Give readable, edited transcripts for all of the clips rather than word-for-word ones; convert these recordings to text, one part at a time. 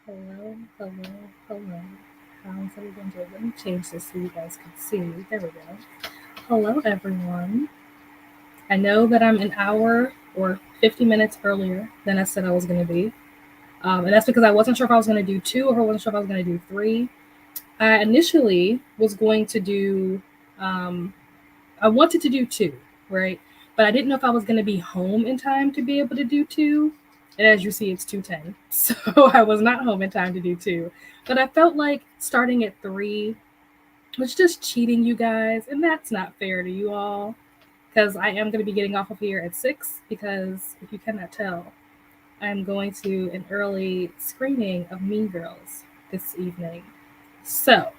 Hello, hello, hello. How's everyone doing? Let me change this so you guys can see. There we go. Hello, everyone. I know that I'm an hour or 50 minutes earlier than I said I was going to be. And that's because I wasn't sure if I was going to do two or I wasn't sure if I was going to do three. I initially was going to do, um, I wanted to do two, right? But I didn't know if I was going to be home in time to be able to do two. And as you see, it's 2:10. So I was not home in time to do two. But I felt like starting at three was just cheating you guys. And that's not fair to you all. Because I am going to be getting off of here at 6. Because if you cannot tell, I'm going to an early screening of Mean Girls this evening. So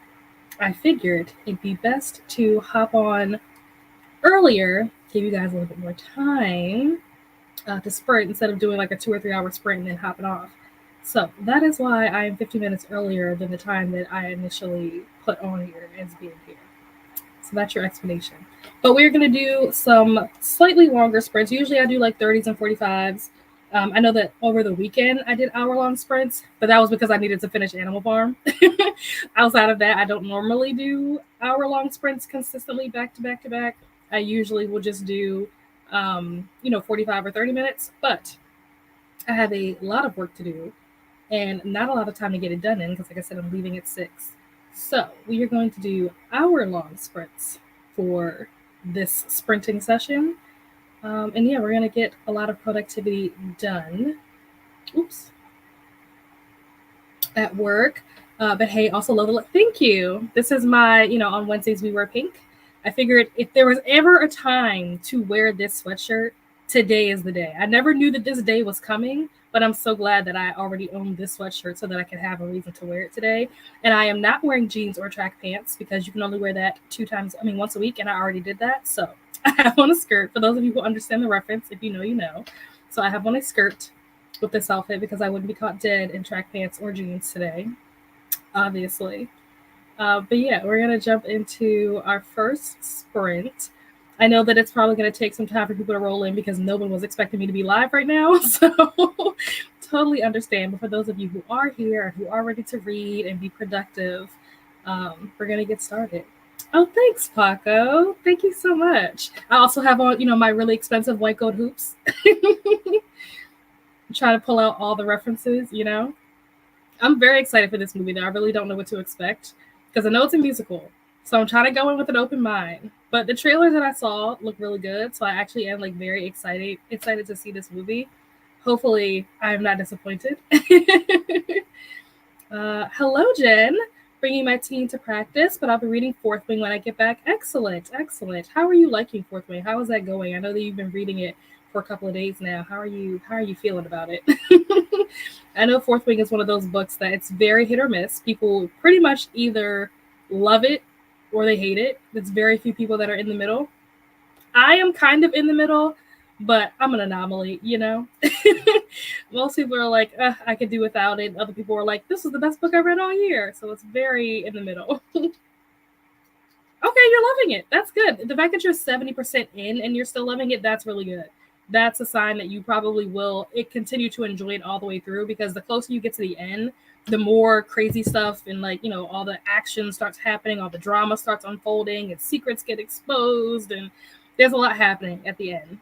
I figured it'd be best to hop on earlier, give you guys a little bit more time to sprint instead of doing like a 2 or 3 hour sprint and then hopping off. So that is why I am 50 minutes earlier than the time that I initially put on here as being here. So that's your explanation. But we're going to do some slightly longer sprints. Usually I do like 30s and 45s. I know that over the weekend I did hour-long sprints, but that was because I needed to finish Animal Farm. Outside of that, I don't normally do hour-long sprints consistently back to back to back. I usually will just do, 45 or 30 minutes, but I have a lot of work to do and not a lot of time to get it done in because, like I said, I'm leaving at 6. So we are going to do hour-long sprints for this sprinting session. And yeah, we're going to get a lot of productivity done. Oops. At work. But hey, also love the look. Thank you. This is my, on Wednesdays we wear pink. I figured if there was ever a time to wear this sweatshirt, today is the day. I never knew that this day was coming, but I'm so glad that I already owned this sweatshirt so that I could have a reason to wear it today. And I am not wearing jeans or track pants because you can only wear that once a week, and I already did that. So I have on a skirt. For those of you who understand the reference, if you know, you know. So I have on a skirt with this outfit because I wouldn't be caught dead in track pants or jeans today, obviously. But yeah, we're going to jump into our first sprint. I know that it's probably going to take some time for people to roll in because no one was expecting me to be live right now. So totally understand. But for those of you who are here, who are ready to read and be productive, we're going to get started. Oh, thanks, Paco. Thank you so much. I also have on, my really expensive white gold hoops. Trying to pull out all the references, I'm very excited for this movie, though. I really don't know what to expect because I know it's a musical. So I'm trying to go in with an open mind. But the trailers that I saw look really good. So I actually am very excited to see this movie. Hopefully I'm not disappointed. Hello, Jen. Bringing my teen to practice, but I'll be reading Fourth Wing when I get back. Excellent, excellent. How are you liking Fourth Wing? How is that going? I know that you've been reading it for a couple of days now. How are you feeling about it? I know Fourth Wing is one of those books that it's very hit or miss. People pretty much either love it or they hate it. There's very few people that are in the middle. I am kind of in the middle, but I'm an anomaly, Most people are like, I could do without it. Other people are like, this is the best book I read all year. So it's very in the middle. Okay, you're loving it. That's good. The fact that you're 70% in and you're still loving it, that's really good. That's a sign that you probably will continue to enjoy it all the way through because the closer you get to the end, the more crazy stuff and all the action starts happening, all the drama starts unfolding, and secrets get exposed, and there's a lot happening at the end.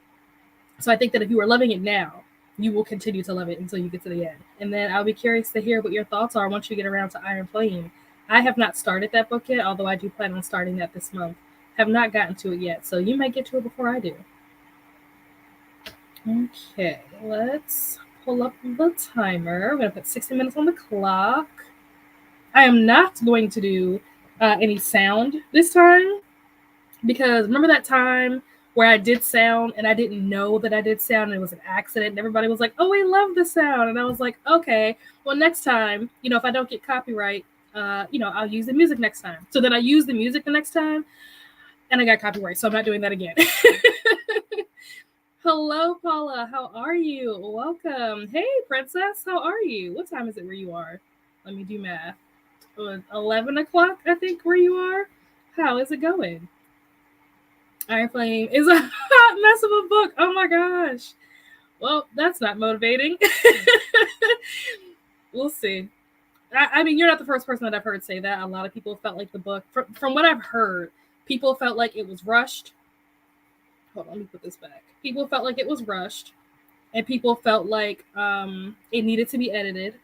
So I think that if you are loving it now, you will continue to love it until you get to the end. And then I'll be curious to hear what your thoughts are once you get around to Iron Flame. I have not started that book yet, although I do plan on starting that this month. Have not gotten to it yet, so you might get to it before I do. Okay, let's pull up the timer. We're going to put 60 minutes on the clock. I am not going to do any sound this time because remember that time where I did sound and I didn't know that I did sound and it was an accident and everybody was like, oh, we love the sound. And I was like, okay, well, next time, if I don't get copyright, I'll use the music next time. So then I used the music the next time and I got copyright. So I'm not doing that again. Hello, Paula. How are you? Welcome. Hey, Princess. How are you? What time is it where you are? Let me do math. 11 o'clock, I think, where you are. How is it going? Iron Flame is a hot mess of a book. Oh my gosh. Well, that's not motivating. We'll see. I mean, you're not the first person that I've heard say that. A lot of people felt like the book, from what I've heard, people felt like it was rushed. Hold on, let me put this back. People felt like it was rushed, and people felt like it needed to be edited.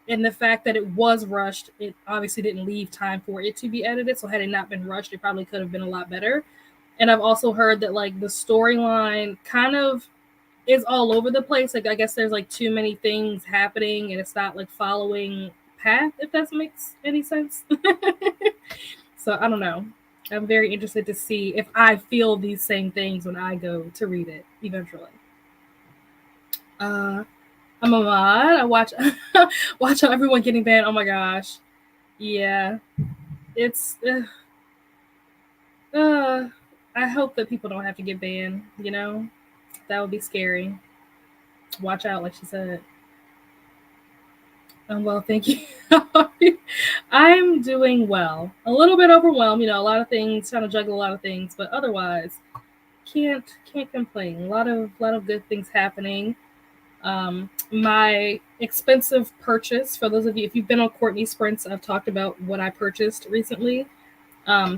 And the fact that it was rushed, it obviously didn't leave time for it to be edited. So had it not been rushed, it probably could have been a lot better. And I've also heard that like the storyline kind of is all over the place. Like I guess there's like too many things happening, and it's not like following path. If that makes any sense. So I don't know. I'm very interested to see if I feel these same things when I go to read it eventually. I'm a mod. I watch watch everyone getting banned. Oh my gosh. Yeah. It's I hope that people don't have to get banned, you know? That would be scary. Watch out, like she said. Well, thank you. I'm doing well. A little bit overwhelmed, you know, a lot of things, trying to juggle a lot of things, but otherwise can't complain. A lot of good things happening. My expensive purchase, for those of you, if you've been on Courtney Sprints, I've talked about what I purchased recently.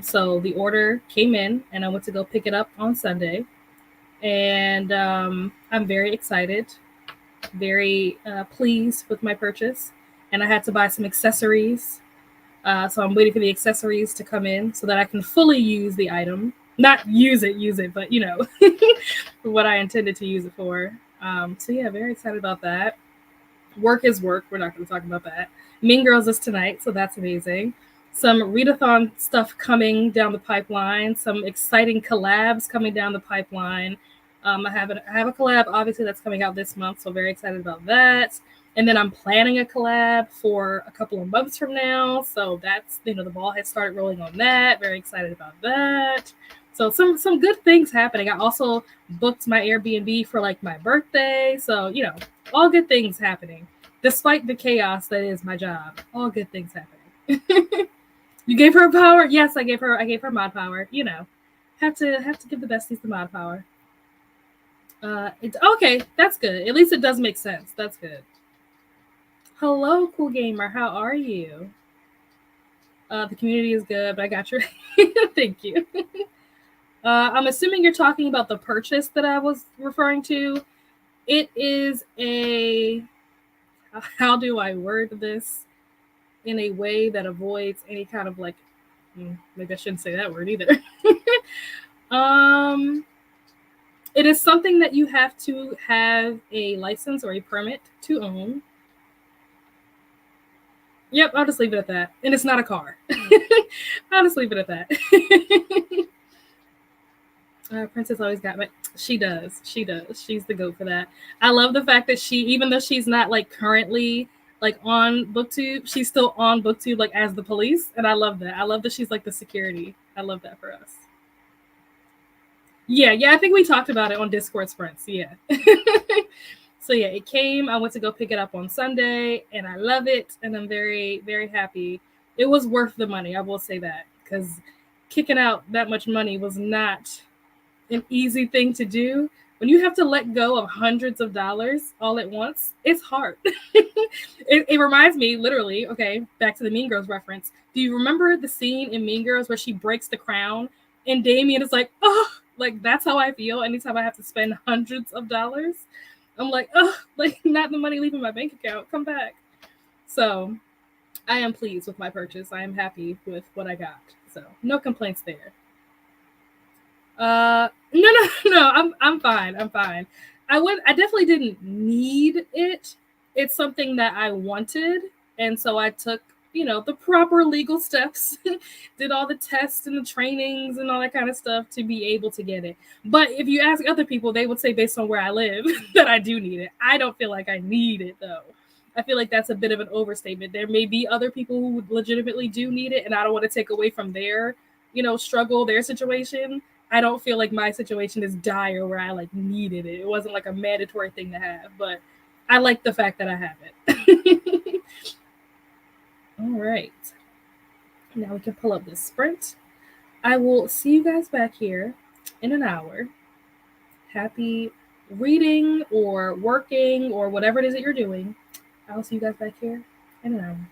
So the order came in and I went to go pick it up on Sunday. And I'm very excited, very pleased with my purchase. And I had to buy some accessories. So I'm waiting for the accessories to come in so that I can fully use the item. Not use it, but you know, what I intended to use it for. So yeah, very excited about that. Work is work. We're not going to talk about that. Mean Girls is tonight, so that's amazing. Some readathon stuff coming down the pipeline. Some exciting collabs coming down the pipeline. I have a collab, obviously, that's coming out this month, so very excited about that. And then I'm planning a collab for a couple of months from now, so that's, you know, the ball has started rolling on that. Very excited about that. So some good things happening. I also booked my Airbnb for like my birthday, so you know, all good things happening, despite the chaos that is my job. All good things happening. You gave her power? Yes, I gave her mod power. You know, have to give the besties the mod power. It's okay. That's good. At least it does make sense. That's good. Hello, cool gamer. How are you? The community is good, but I got your. Thank you. I'm assuming you're talking about the purchase that I was referring to. It is a. How do I word this in a way that avoids any kind of like? Maybe I shouldn't say that word either. It is something that you have to have a license or a permit to own. Yep, I'll just leave it at that. And it's not a car. I'll just leave it at that. Princess always got my. She does. She's the goat for that. I love the fact that she, even though she's not like currently like on BookTube, she's still on BookTube like as the police, and I love that. I love that she's like the security. I love that for us. Yeah, I think we talked about it on Discord Sprints. Yeah. So yeah, it came. I went to go pick it up on Sunday, and I love it, and I'm very, very happy. It was worth the money, I will say that, because kicking out that much money was not an easy thing to do. When you have to let go of hundreds of dollars all at once, it's hard. It reminds me, literally, okay, back to the Mean Girls reference. Do you remember the scene in Mean Girls where she breaks the crown and Damien is like, oh, like that's how I feel anytime I have to spend hundreds of dollars. I'm like, oh, like not the money leaving my bank account. Come back. So I am pleased with my purchase. I am happy with what I got. So no complaints there. No. I'm fine. I definitely didn't need it. It's something that I wanted, and so I took, you know, the proper legal steps, did all the tests and the trainings and all that kind of stuff to be able to get it. But if you ask other people, they would say based on where I live that I do need it. I don't feel like I need it though. I feel like that's a bit of an overstatement. There may be other people who legitimately do need it, and I don't want to take away from their, you know, struggle, their situation. I don't feel like my situation is dire where I like needed it. It wasn't like a mandatory thing to have, but I like the fact that I have it. All right. Now we can pull up this sprint. I will see you guys back here in an hour. Happy reading or working or whatever it is that you're doing. I'll see you guys back here in an hour.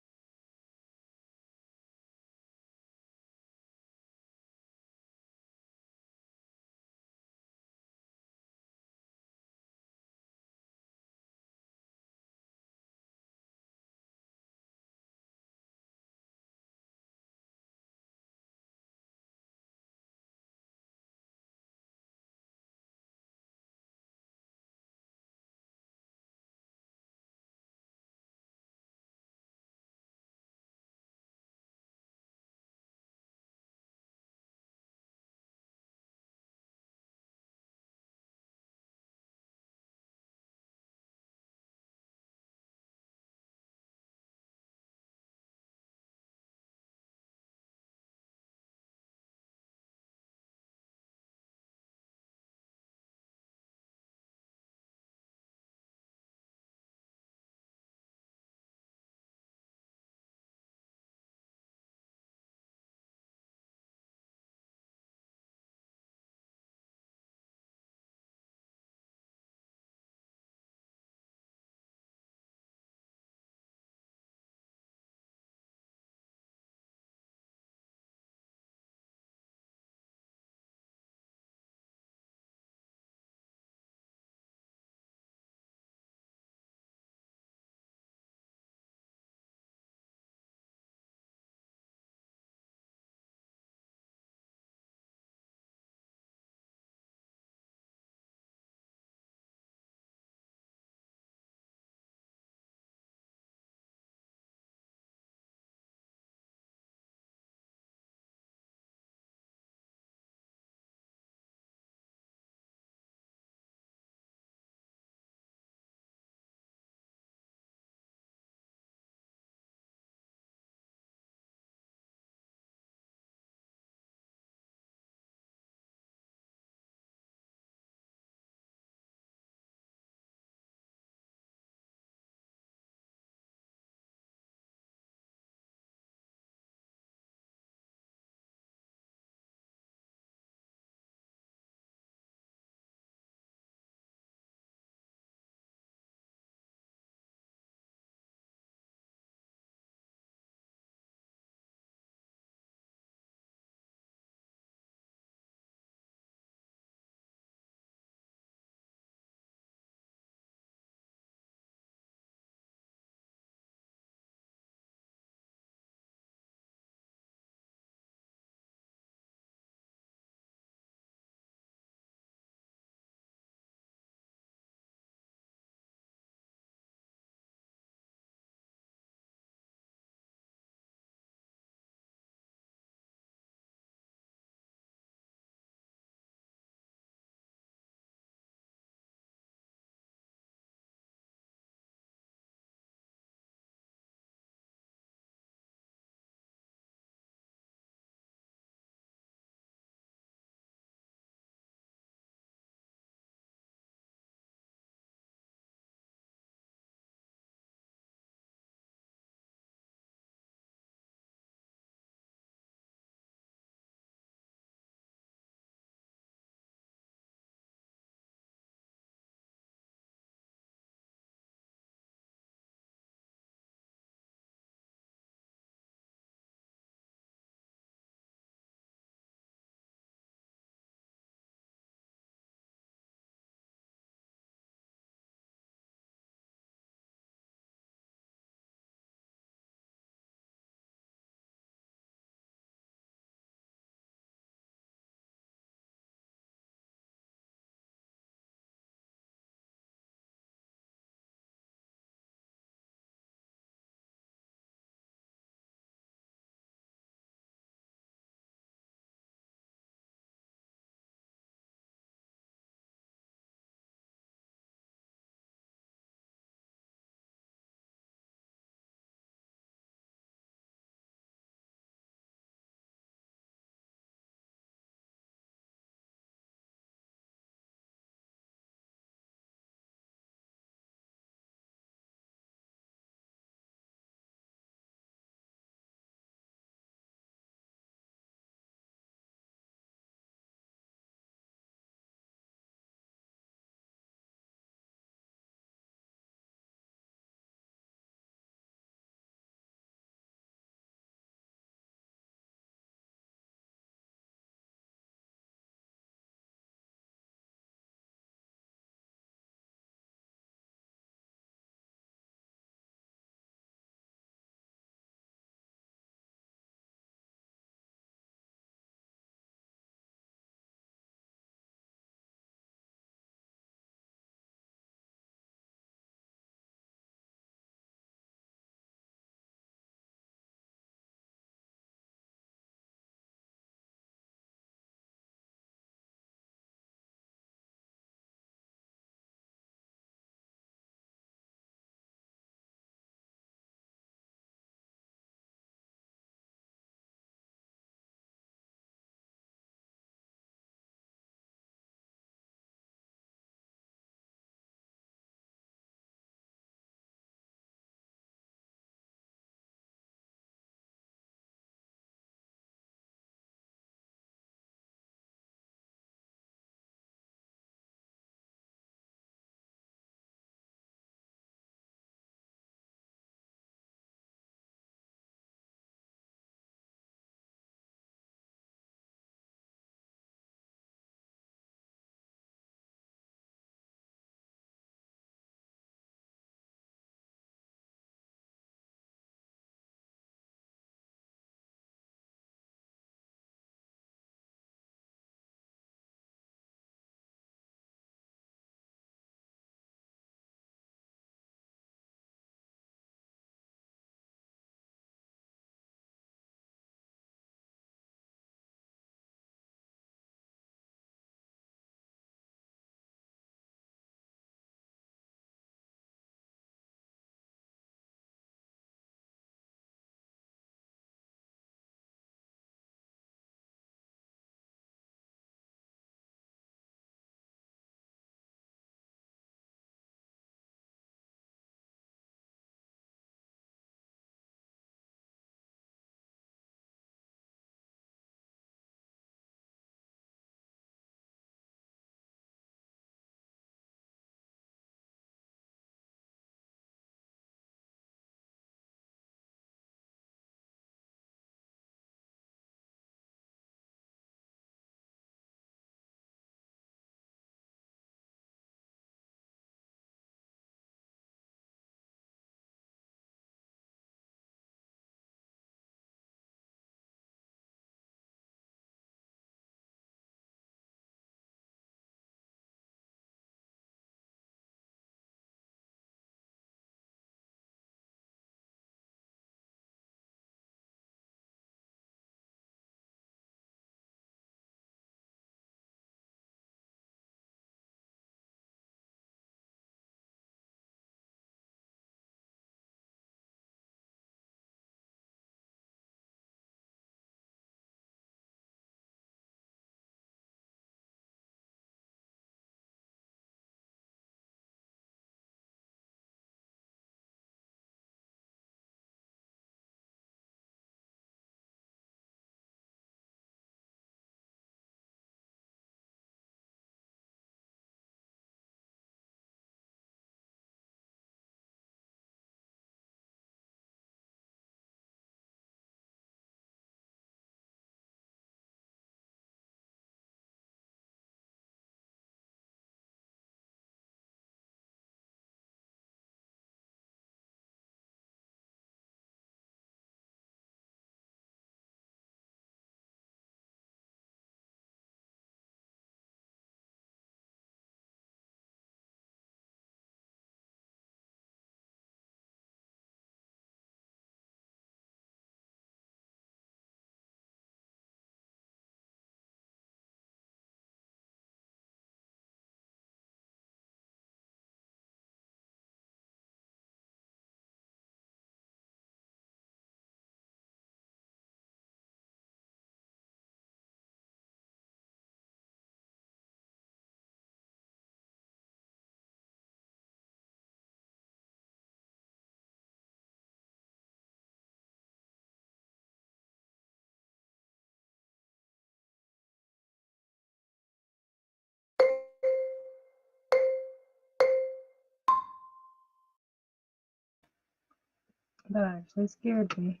That actually scared me.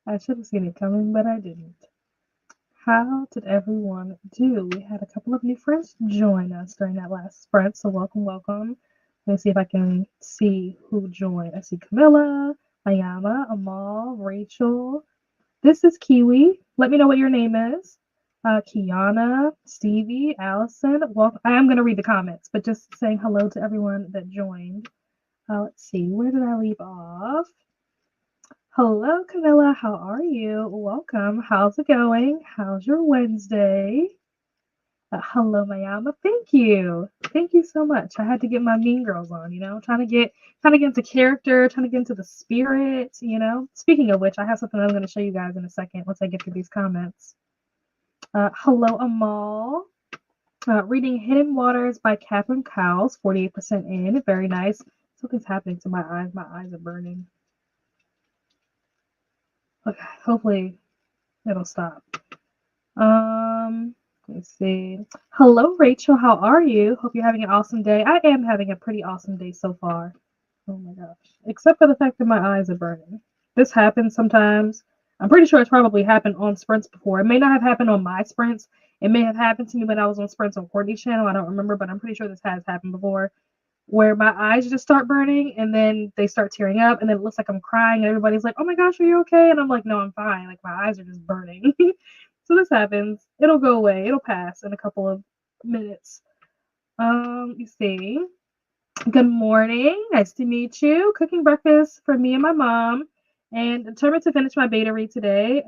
I should have seen it coming, but I didn't. How did everyone do? We had a couple of new friends join us during that last sprint, so welcome, welcome. Let me see if I can see who joined. I see Camilla, Ayama, Amal, Rachel. This is Kiwi. Let me know what your name is. Kiana, Stevie, Allison. Well, I am going to read the comments, but just saying hello to everyone that joined. Let's see, where did I leave off? Hello, Camilla. How are you? Welcome. How's it going? How's your Wednesday? Hello, Mayama. Thank you. Thank you so much. I had to get my Mean Girls on, trying to get into character, trying to get into the spirit. Speaking of which, I have something I'm going to show you guys in a second once I get through these comments. Hello, Amal. Reading Hidden Waters by Catherine Cowles, 48% in. Very nice. Something's happening to my eyes. My eyes are burning. Okay, hopefully it'll stop. Let's see. Hello, Rachel. How are you? Hope you're having an awesome day. I am having a pretty awesome day so far. Oh my gosh. Except for the fact that my eyes are burning. This happens sometimes. I'm pretty sure it's probably happened on sprints before. It may not have happened on my sprints. It may have happened to me when I was on sprints on Courtney's channel. I don't remember, but I'm pretty sure this has happened before. Where my eyes just start burning and then they start tearing up and then it looks like I'm crying and everybody's like, oh my gosh, are you okay? And I'm like, no, I'm fine. Like my eyes are just burning. So this happens. It'll go away. It'll pass in a couple of minutes. You see. Good morning. Nice to meet you. Cooking breakfast for me and my mom. And determined to finish my beta read today.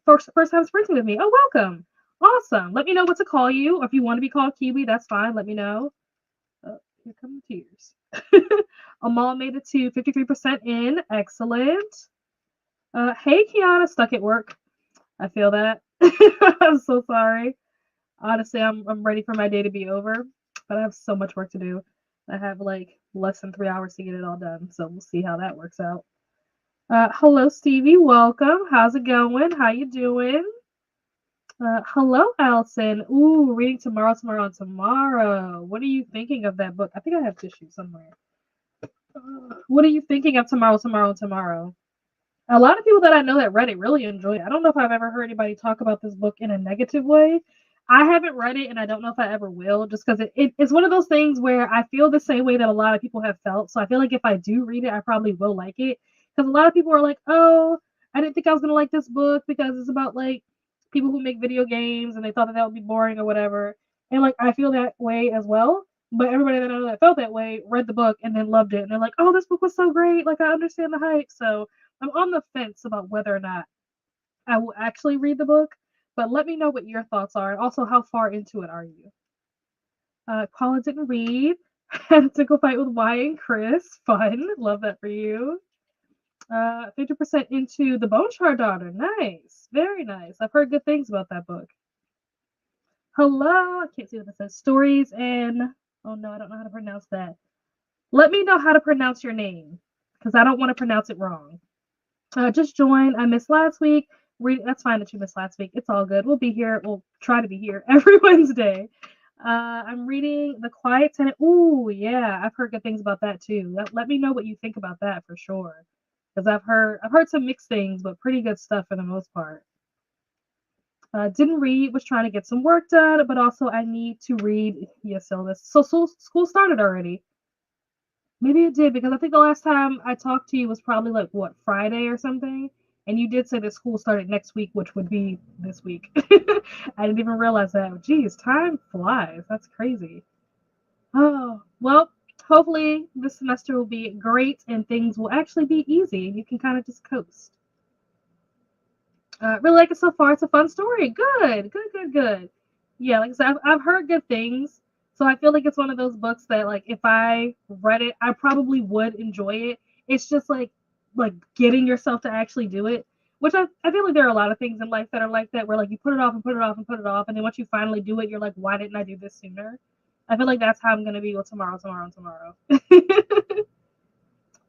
First time sprinting with me. Oh, welcome. Awesome. Let me know what to call you. Or if you want to be called Kiwi, that's fine. Let me know. Here come the tears. Amal made it to 53% in. Excellent. Hey, Kiana, stuck at work. I feel that. I'm so sorry. Honestly, I'm ready for my day to be over, but I have so much work to do. I have like less than 3 hours to get it all done, so we'll see how that works out. Hello, Stevie. Welcome. How's it going? How you doing? Hello, Allison. Ooh, reading tomorrow. What are you thinking of that book? I think I have tissue somewhere. What are you thinking of tomorrow? A lot of people that I know that read it really enjoy it. I don't know if I've ever heard anybody talk about this book in a negative way. I haven't read it, and I don't know if I ever will, just because it's one of those things where I feel the same way that a lot of people have felt. So I feel like if I do read it, I probably will like it. Because a lot of people are like, oh, I didn't think I was going to like this book because it's about like people who make video games and they thought that would be boring or whatever. And like, I feel that way as well. But everybody that I know that felt that way read the book and then loved it. And they're like, oh, this book was so great. Like, I understand the hype. So I'm on the fence about whether or not I will actually read the book, but let me know what your thoughts are, and also how far into it are you? Paula didn't read. Had a tickle fight with Y and Chris. Fun. Love that for you. 50% into The Bone Shard Daughter. Nice. Very nice. I've heard good things about that book. Hello. I can't see what this says. Stories and... Oh, no, I don't know how to pronounce that. Let me know how to pronounce your name, because I don't want to pronounce it wrong. Just joined. I missed last week. That's fine that you missed last week. It's all good. We'll be here. We'll try to be here every Wednesday. I'm reading The Quiet Tenant. Ooh, yeah, I've heard good things about that too. Let me know what you think about that for sure, because I've heard some mixed things, but pretty good stuff for the most part. Didn't read. Was trying to get some work done, but also I need to read. Yes, Sylvis. So school started already. Maybe it did, because I think the last time I talked to you was probably like what, Friday or something, and you did say that school started next week, which would be this week. I didn't even realize that. Geez, time flies. That's crazy. Oh, well, hopefully this semester will be great and things will actually be easy and you can kind of just coast. Really like it so far. It's a fun story. Good. Yeah, like I said, I've heard good things. So I feel like it's one of those books that, like, if I read it, I probably would enjoy it. It's just like getting yourself to actually do it, which I feel like there are a lot of things in life that are like that, where like you put it off and put it off and put it off, and then once you finally do it, you're like, why didn't I do this sooner? I feel like that's how I'm gonna be with tomorrow.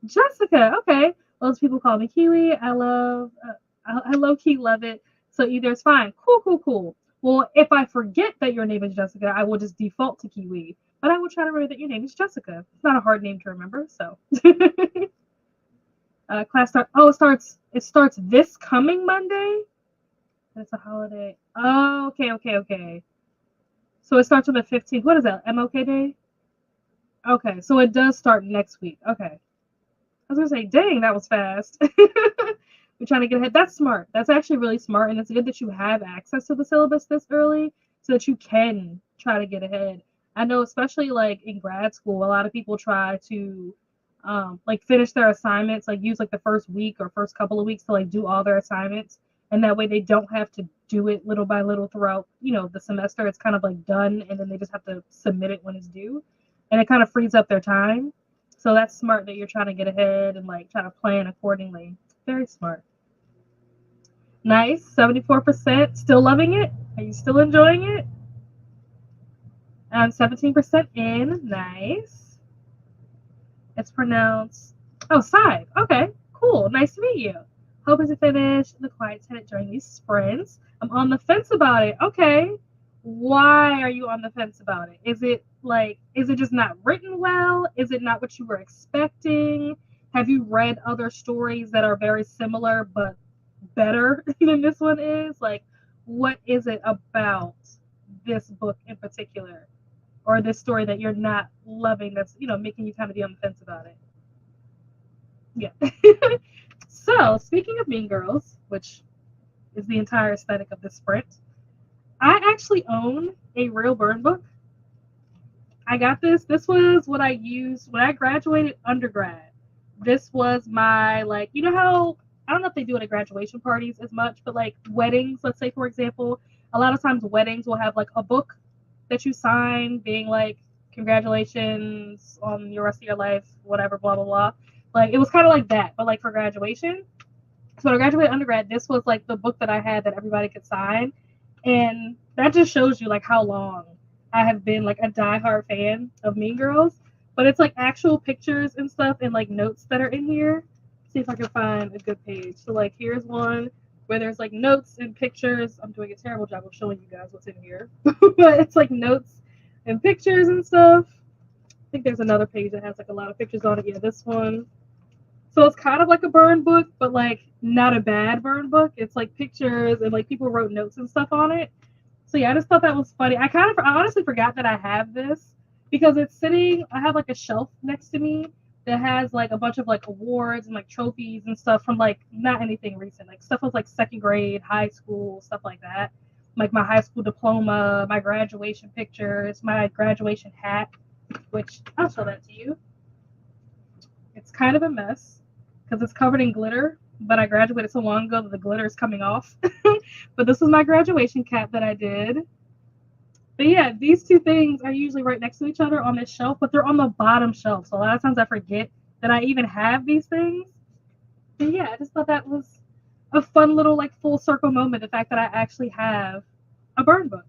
Jessica, okay. Those people call me Kiwi. I low key love it. So either it's fine. Cool. Well, if I forget that your name is Jessica, I will just default to Kiwi. But I will try to remember that your name is Jessica. It's not a hard name to remember, so. Class start. Oh, it starts this coming Monday. That's a holiday. Oh, okay. So it starts on the 15th. What is that? MLK Day? Okay, so it does start next week. Okay. I was gonna say, dang, that was fast. We're trying to get ahead. That's smart. That's actually really smart, and it's good that you have access to the syllabus this early so that you can try to get ahead. I know, especially like in grad school, a lot of people try to like finish their assignments, like use like the first week or first couple of weeks to like do all their assignments, and that way they don't have to do it little by little throughout, the semester. It's kind of like done, and then they just have to submit it when it's due, and it kind of frees up their time. So that's smart that you're trying to get ahead and like try to plan accordingly. Very smart. Nice. 74%. Still loving it? Are you still enjoying it? 17% in. Nice. It's pronounced. Oh, side. Okay. Cool. Nice to meet you. Hoping to finish The Quiet Tenant during these sprints. I'm on the fence about it. Okay. Why are you on the fence about it? Is it just not written well? Is it not what you were expecting? Have you read other stories that are very similar but better than this one is? Like, what is it about this book in particular or this story that you're not loving that's, making you kind of be on the fence about it? Yeah. So, speaking of Mean Girls, which is the entire aesthetic of this sprint, I actually own a real burn book. I got this. This was what I used when I graduated undergrad. This was my, like, how, I don't know if they do it at graduation parties as much, but like weddings, let's say, for example, a lot of times weddings will have like a book that you sign being like, congratulations on your rest of your life, whatever, blah, blah, blah. Like, it was kind of like that, but like for graduation. So when I graduated undergrad, this was like the book that I had that everybody could sign. And that just shows you like how long I have been like a diehard fan of Mean Girls. But it's like actual pictures and stuff and like notes that are in here. See if I can find a good page. So like here's one where there's like notes and pictures. I'm doing a terrible job of showing you guys what's in here. But it's like notes and pictures and stuff. I think there's another page that has like a lot of pictures on it. Yeah, this one. So it's kind of like a burn book, but like not a bad burn book. It's like pictures and like people wrote notes and stuff on it. So yeah, I just thought that was funny. I honestly forgot that I have this because it's sitting. I have like a shelf next to me that has like a bunch of like awards and like trophies and stuff from like not anything recent, like stuff was like second grade, high school, stuff like that. Like my high school diploma, my graduation pictures, my graduation hat, which I'll show that to you. It's kind of a mess because it's covered in glitter, but I graduated so long ago that the glitter is coming off. But this was my graduation cap that I did. But yeah, these two things are usually right next to each other on this shelf, but they're on the bottom shelf. So a lot of times I forget that I even have these things. But yeah, I just thought that was a fun little like full circle moment. The fact that I actually have a burn book.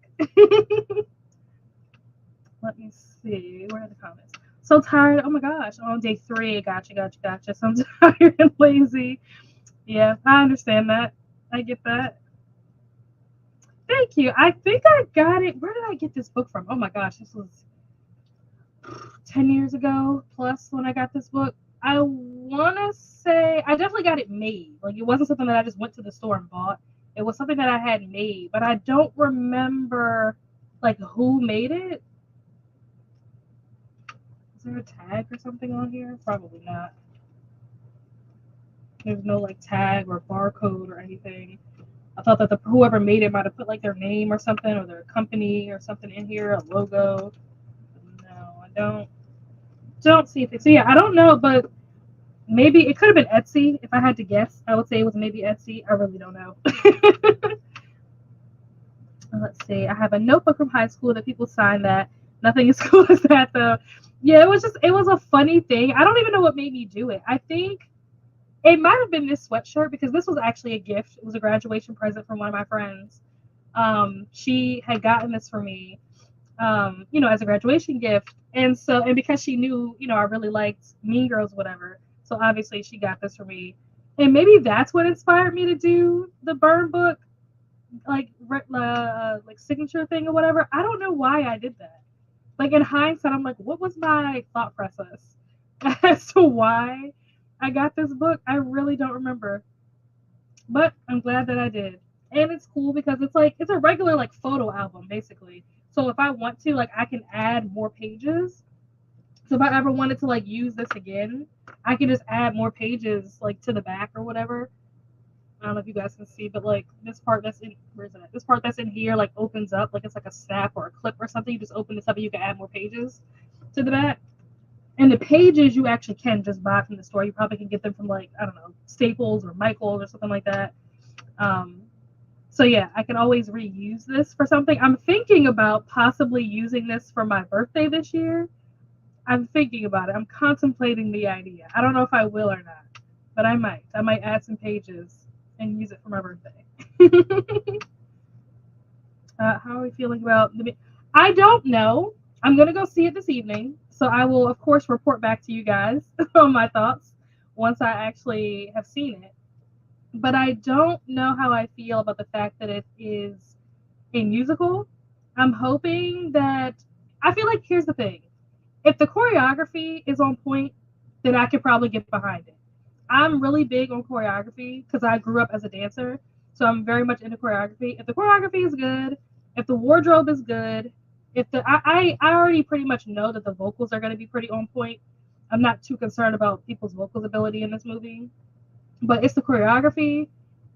Let me see. Where are the comments? So tired. Oh my gosh. On day 3. Gotcha. So I'm tired and lazy. Yeah, I understand that. I get that. Thank you. I think I got it. Where did I get this book from? Oh my gosh, this was 10 years ago plus when I got this book. I want to say I definitely got it made. Like, it wasn't something that I just went to the store and bought. It was something that I had made, but I don't remember like who made it. Is there a tag or something on here? Probably not. There's no like tag or barcode or anything. I thought that whoever made it might have put like their name or something or their company or something in here, a logo. No, I don't see it. So yeah, I don't know, but maybe it could have been Etsy. If I had to guess, I would say it was maybe Etsy. I really don't know. Let's see. I have a notebook from high school that people sign that. Nothing as cool as that though. Yeah, it was a funny thing. I don't even know what made me do it. I think it might have been this sweatshirt because this was actually a gift. It was a graduation present from one of my friends. She had gotten this for me, as a graduation gift. And because she knew, I really liked Mean Girls, whatever. So obviously she got this for me. And maybe that's what inspired me to do the burn book, like signature thing or whatever. I don't know why I did that. Like in hindsight, I'm like, what was my thought process as to why I got this book? I really don't remember. But I'm glad that I did. And it's cool because it's a regular like photo album basically. So if I want to, like I can add more pages. So if I ever wanted to like use this again, I can just add more pages like to the back or whatever. I don't know if you guys can see, but like this part that's in where's that? This part that's in here like opens up like it's like a snap or a clip or something. You just open this up and you can add more pages to the back. And the pages you actually can just buy from the store. You probably can get them from like I don't know Staples or Michaels or something like that. Um, so yeah, I can always reuse this for something. I'm thinking about possibly using this for my birthday this year. I'm thinking about it. I'm contemplating the idea. I don't know if I will or not, but I might. I might add some pages and use it for my birthday. How are we feeling about the? I don't know. I'm gonna go see it this evening, so I will of course report back to you guys on my thoughts once I actually have seen it. But I don't know how I feel about the fact that it is a musical. I'm hoping that I feel like here's the thing. If the choreography is on point, then I could probably get behind it. I'm really big on choreography because I grew up as a dancer, so I'm very much into choreography. If the choreography is good, if the wardrobe is good, if the I already pretty much know that the vocals are going to be pretty on point. I'm not too concerned about people's vocals ability in this movie, but it's the choreography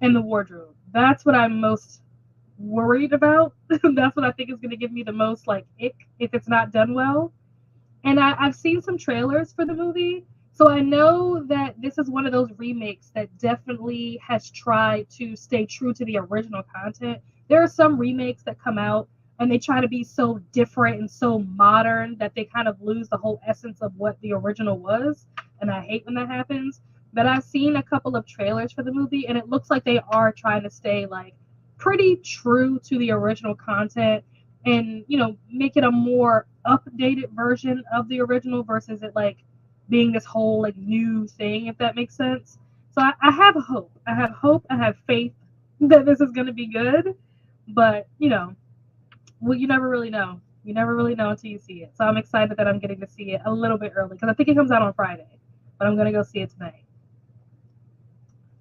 and the wardrobe. That's what I'm most worried about. That's what I think is going to give me the most like ick if it's not done well. And I've seen some trailers for the movie, so I know that this is one of those remakes that definitely has tried to stay true to the original content. There are some remakes that come out and they try to be so different and so modern that they kind of lose the whole essence of what the original was. And I hate when that happens. But I've seen a couple of trailers for the movie, and it looks like they are trying to stay like pretty true to the original content and make it a more updated version of the original versus it like being this whole like new thing, if that makes sense. So I have hope. I have hope. I have faith that this is going to be good. But well, you never really know. You never really know until you see it. So I'm excited that I'm getting to see it a little bit early because I think it comes out on Friday. But I'm going to go see it tonight.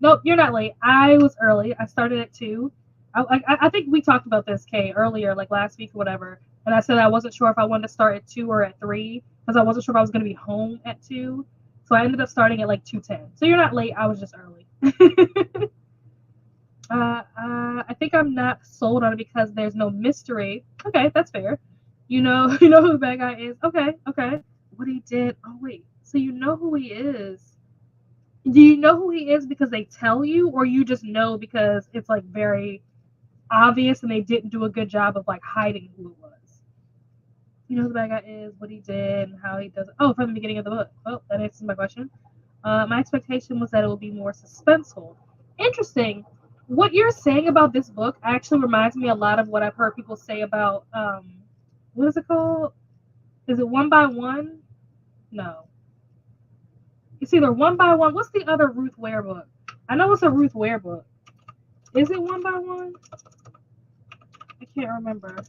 Nope, you're not late. I was early. I started at 2. I think we talked about this, Kay, earlier, like last week or whatever. And I said I wasn't sure if I wanted to start at 2 or at 3 because I wasn't sure if I was going to be home at 2. So I ended up starting at like 2:10. So you're not late. I was just early. I think I'm not sold on it because there's no mystery. Okay, that's fair. You know who the bad guy is. Okay. What he did. Oh wait. So you know who he is. Do you know who he is because they tell you, or you just know because it's like very obvious and they didn't do a good job of like hiding who it was? You know who the bad guy is, what he did, and how he does it. Oh, from the beginning of the book. Oh, that answers my question. My expectation was that it would be more suspenseful. Interesting. What you're saying about this book actually reminds me a lot of what I've heard people say about what is it called? Is it One by One? No. It's either One by One. What's the other Ruth Ware book? I know it's a Ruth Ware book. Is it One by One? I can't remember.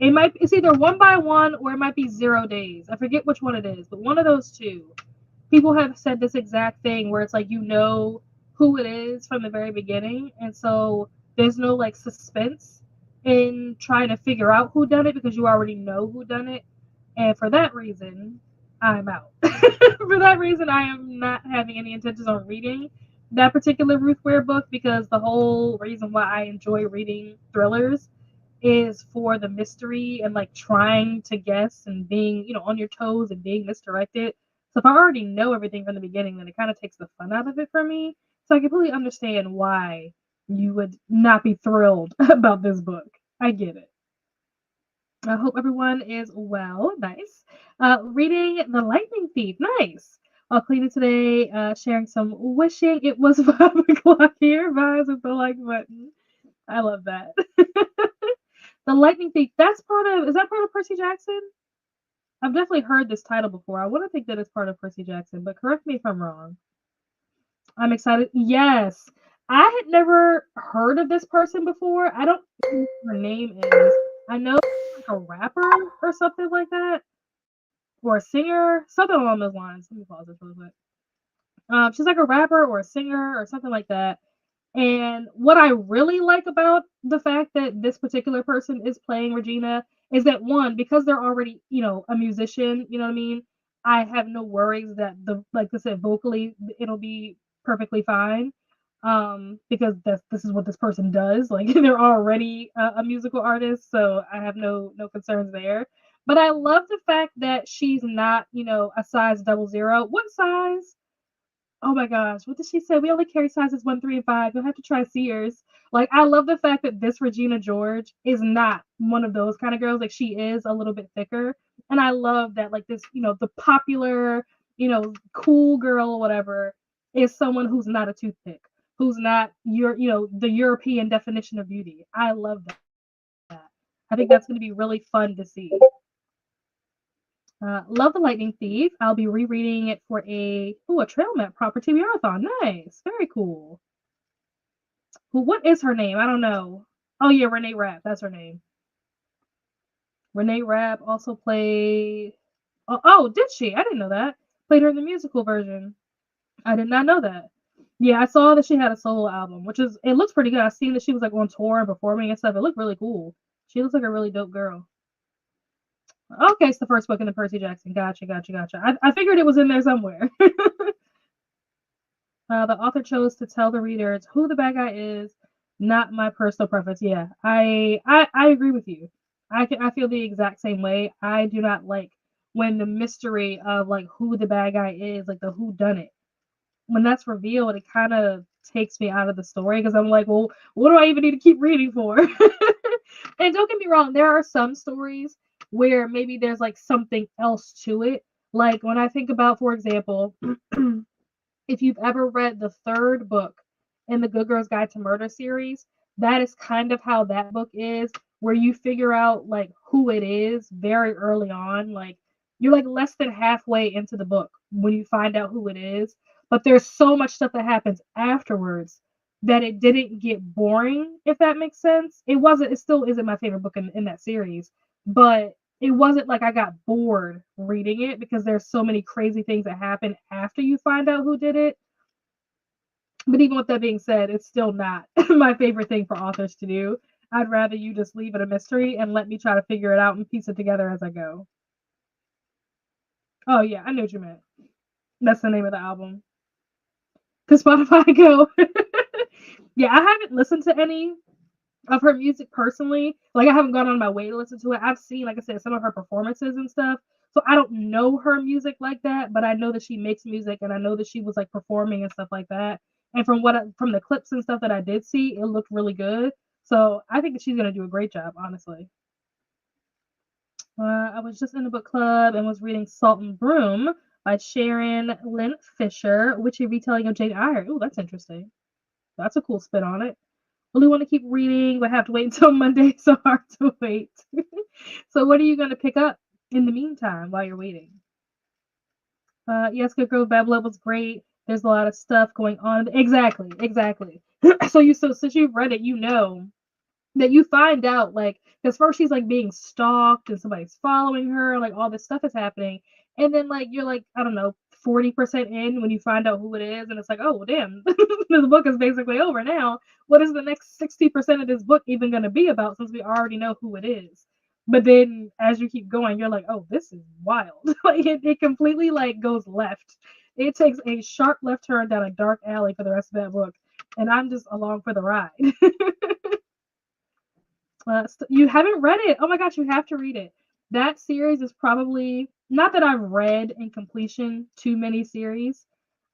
It's either One by One or it might be 0 Days. I forget which one it is, but one of those two. People have said this exact thing where it's like you know who it is from the very beginning, and so there's no like suspense in trying to figure out who done it because you already know who done it. And for that reason, I'm out. For that reason, I am not having any intentions on reading that particular Ruth Ware book because the whole reason why I enjoy reading thrillers is for the mystery and like trying to guess and being, on your toes and being misdirected. So if I already know everything from the beginning, then it kind of takes the fun out of it for me. So I completely understand why you would not be thrilled about this book. I get it. I hope everyone is well. Nice. Reading The Lightning Thief. Nice. Cleaning today, sharing some wishing. It was 5 o'clock here. Vibes with the like button. I love that. The Lightning Thief. Is that part of Percy Jackson? I've definitely heard this title before. I want to think that it's part of Percy Jackson, but correct me if I'm wrong. I'm excited. Yes. I had never heard of this person before. I don't know what her name is. I know like a rapper or something like that. or a singer, something along those lines. Let me pause this real quick. She's like a rapper or a singer or something like that. And what I really like about the fact that this particular person is playing Regina is that one, because they're already, a musician, you know what I mean? I have no worries that like I said, vocally it'll be perfectly fine. Because this is what this person does. Like they're already a musical artist, so I have no concerns there. But I love the fact that she's not, a size 00. What size? Oh my gosh, what did she say? We only carry sizes 1, 3, and 5. You'll have to try Sears. Like, I love the fact that this Regina George is not one of those kind of girls. Like, she is a little bit thicker. And I love that, like, this, the popular, cool girl or whatever is someone who's not a toothpick, who's not the European definition of beauty. I love that. I think that's going to be really fun to see. Love the Lightning Thief. I'll be rereading it for a trail map property marathon. Nice, very cool. Well, what is her name? I don't know. Oh yeah, Renee Rapp. That's her name. Renee Rapp also played. Oh, did she? I didn't know that. Played her in the musical version. I did not know that. Yeah, I saw that she had a solo album, which it looks pretty good. I've seen that she was like on tour and performing and stuff. It looked really cool. She looks like a really dope girl. Okay, it's the first book in the Percy Jackson. Gotcha. I figured it was in there somewhere. The author chose to tell the readers who the bad guy is, not my personal preference. Yeah, I agree with you. I feel the exact same way. I do not like when the mystery of like who the bad guy is, like the who done it, when that's revealed, it kind of takes me out of the story because I'm like, well, what do I even need to keep reading for? And don't get me wrong, there are some stories where maybe there's like something else to it. Like when I think about, for example, if you've ever read the third book in the Good Girl's Guide to Murder series, that is kind of how that book is, where you figure out like who it is very early on. Like you're like less than halfway into the book when you find out who it is. But there's so much stuff that happens afterwards that it didn't get boring, if that makes sense. It still isn't my favorite book in that series, but it wasn't like I got bored reading it because there's so many crazy things that happen after you find out who did it. But even with that being said, it's still not my favorite thing for authors to do. I'd rather you just leave it a mystery and let me try to figure it out and piece it together as I go. Oh yeah, I knew what you meant. That's the name of the album. To Spotify Go. Yeah, I haven't listened to any of her music personally. Like I haven't gone on my way to listen to it. I've seen, like I said, some of her performances and stuff. So I don't know her music like that, but I know that she makes music and I know that she was like performing and stuff like that. And from the clips and stuff that I did see, it looked really good. So I think that she's gonna do a great job, honestly. I was just in a book club and was reading Salt and Broom by Sharon Lynn Fisher, which is retelling of Jane Eyre. Ooh, that's interesting. That's a cool spin on it. Really want to keep reading, but have to wait until Monday. It's so hard to wait. So what are you going to pick up in the meantime while you're waiting? Yes, Good Girl Bad Blood was great. There's a lot of stuff going on. Exactly. So since you've read it, you know that you find out like because first she's like being stalked and somebody's following her, like all this stuff is happening, and then like you're like I don't know 40% in when you find out who it is, and it's like oh well, damn, this book is basically over now. What is the next 60% of this book even going to be about since we already know who it is? But then as you keep going, you're like, oh, this is wild. Like it completely like goes left. It takes a sharp left turn down a dark alley for the rest of that book, and I'm just along for the ride. You haven't read it. Oh my gosh, you have to read it. That series is probably not that I've read in completion too many series.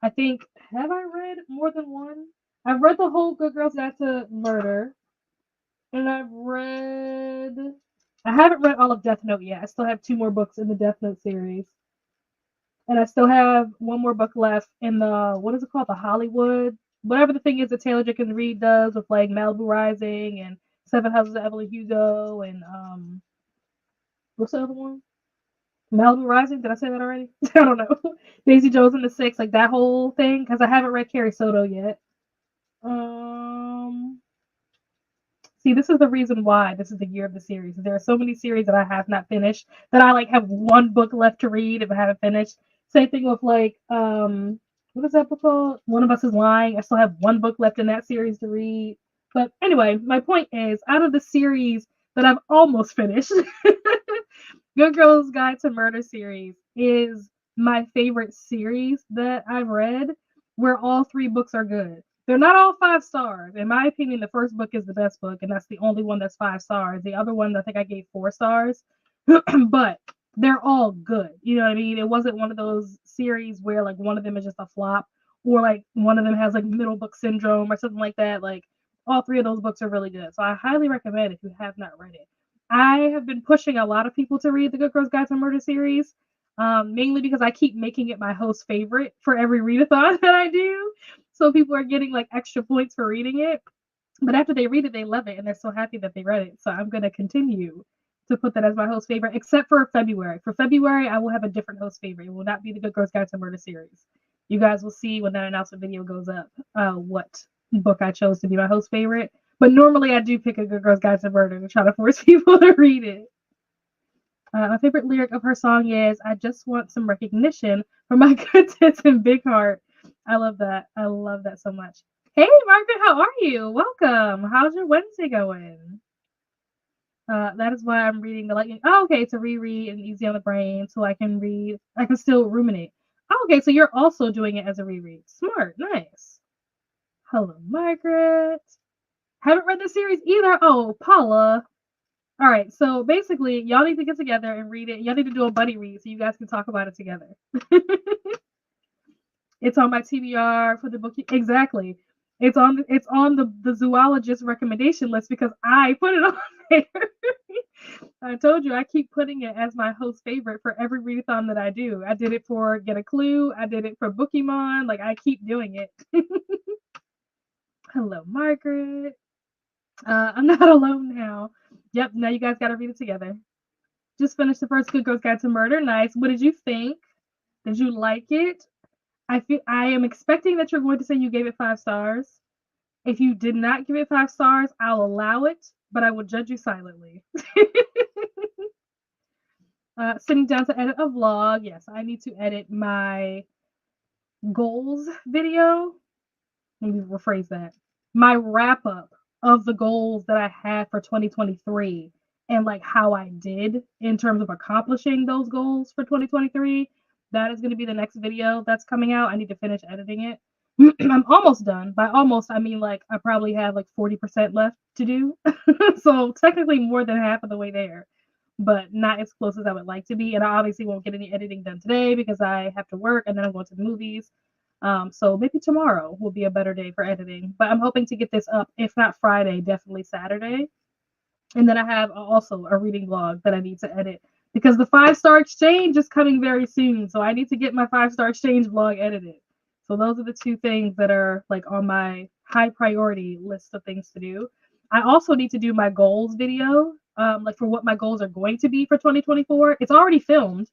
I think have I read more than one? I've read the whole Good Girls Guide to Murder, and I haven't read all of Death Note yet. I still have 2 more books in the Death Note series, and I still have 1 more book left in the what is it called, the Hollywood, whatever the thing is that Taylor Jenkins Reid does with like Malibu Rising and Seven Houses of Evelyn Hugo and what's the other one? Malibu Rising. Did I say that already? I don't know. Daisy Jones and the Six, like that whole thing. Because I haven't read Carrie Soto yet. Um, See, this is the reason why this is the year of the series. There are so many series that I have not finished that I like have one book left to read if I haven't finished. Same thing with like what is that book called? One of Us is Lying. I still have one book left in that series to read. But anyway, my point is, out of the series that I've almost finished, Good Girls Guide to Murder series is my favorite series that I've read, where all three books are good. They're not all 5 stars. In my opinion, the first book is the best book, and that's the only one that's 5 stars. The other one, I think I gave 4 stars. But they're all good. You know what I mean? It wasn't one of those series where like one of them is just a flop, or like one of them has like middle book syndrome or something like that. Like all three of those books are really good. So I highly recommend if you have not read it. I have been pushing a lot of people to read the Good Girls Guide to Murder series, mainly because I keep making it my host favorite for every readathon that I do. So people are getting like extra points for reading it. But after they read it, they love it and they're so happy that they read it. So I'm going to continue to put that as my host favorite, except for February. For February, I will have a different host favorite. It will not be the Good Girls Guide to Murder series. You guys will see when that announcement video goes up what book I chose to be my host favorite. But normally I do pick a Good Girls Guide to Murder to try to force people to read it. My favorite lyric of her song is, I just want some recognition for my good tits and big heart. I love that. I love that so much. Hey, Margaret, how are you? Welcome. How's your Wednesday going? That is why I'm reading the Lightning. Oh, okay, to reread and easy on the brain so I can read. I can still ruminate. Oh, okay, so you're also doing it as a reread. Smart. Nice. Hello, Margaret. Haven't read the series either. Oh, Paula. All right, so basically, y'all need to get together and read it. Y'all need to do a buddy read so you guys can talk about it together. It's on my TBR for the book. Exactly. It's on the zoologist recommendation list because I put it on there. I told you I keep putting it as my host favorite for every readathon that I do. I did it for Get a Clue. I did it for BOOKEMON. Like I keep doing it. Hello, Margaret. I'm not alone now. Yep, now you guys got to read it together. Just finished the first Good Girls Guide to Murder. Nice. What did you think? Did you like it? I am expecting that you're going to say you gave it 5 stars. If you did not give it 5 stars, I'll allow it, but I will judge you silently. Sitting down to edit a vlog. Yes, I need to edit my goals video. Let me rephrase that. My wrap up of the goals that I had for 2023 and like how I did in terms of accomplishing those goals for 2023. That is going to be the next video that's coming out. I need to finish editing it. I'm almost done. By almost, I mean like I probably have like 40% left to do. So technically more than half of the way there, but not as close as I would like to be. And I obviously won't get any editing done today because I have to work and then I'm going to the movies. So maybe tomorrow will be a better day for editing. But I'm hoping to get this up, if not Friday, definitely Saturday. And then I have also a reading vlog that I need to edit because the 5-star exchange is coming very soon. So I need to get my 5-star exchange vlog edited. So those are the two things that are like on my high priority list of things to do. I also need to do my goals video, like for what my goals are going to be for 2024. It's already filmed.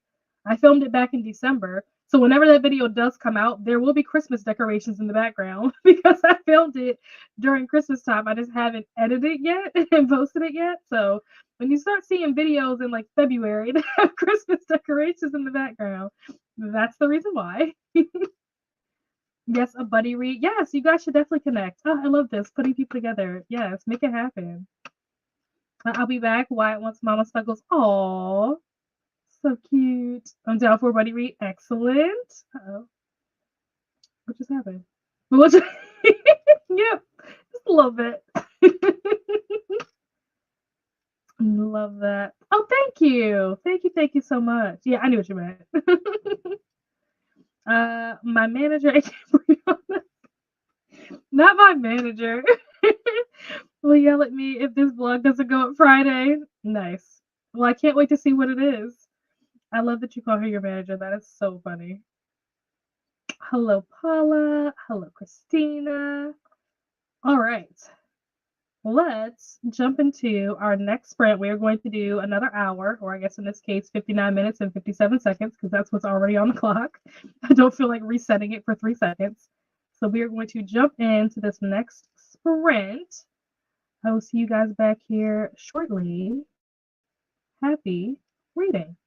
I filmed it back in December. So whenever that video does come out, there will be Christmas decorations in the background because I filmed it during Christmas time. I just haven't edited it yet and posted it yet. So when you start seeing videos in like February that have Christmas decorations in the background, that's the reason why. Yes, a buddy read. Yes, you guys should definitely connect. Oh, I love this. Putting people together. Yes, make it happen. I'll be back. Wyatt wants Mama Snuggles. Aww. So cute. I'm down for a buddy read. Excellent. Uh-oh. What just happened? What just... Yep. Just a little bit. Love that. Oh, thank you. Thank you so much. Yeah, I knew what you meant. My manager, not my manager, will yell at me if this vlog doesn't go up Friday. Nice. Well, I can't wait to see what it is. I love that you call her your manager. That is so funny. Hello, Paula. Hello, Christina. All right. Let's jump into our next sprint. We are going to do another hour, or I guess in this case, 59 minutes and 57 seconds, because that's what's already on the clock. I don't feel like resetting it for 3 seconds. So we are going to jump into this next sprint. I will see you guys back here shortly. Happy reading.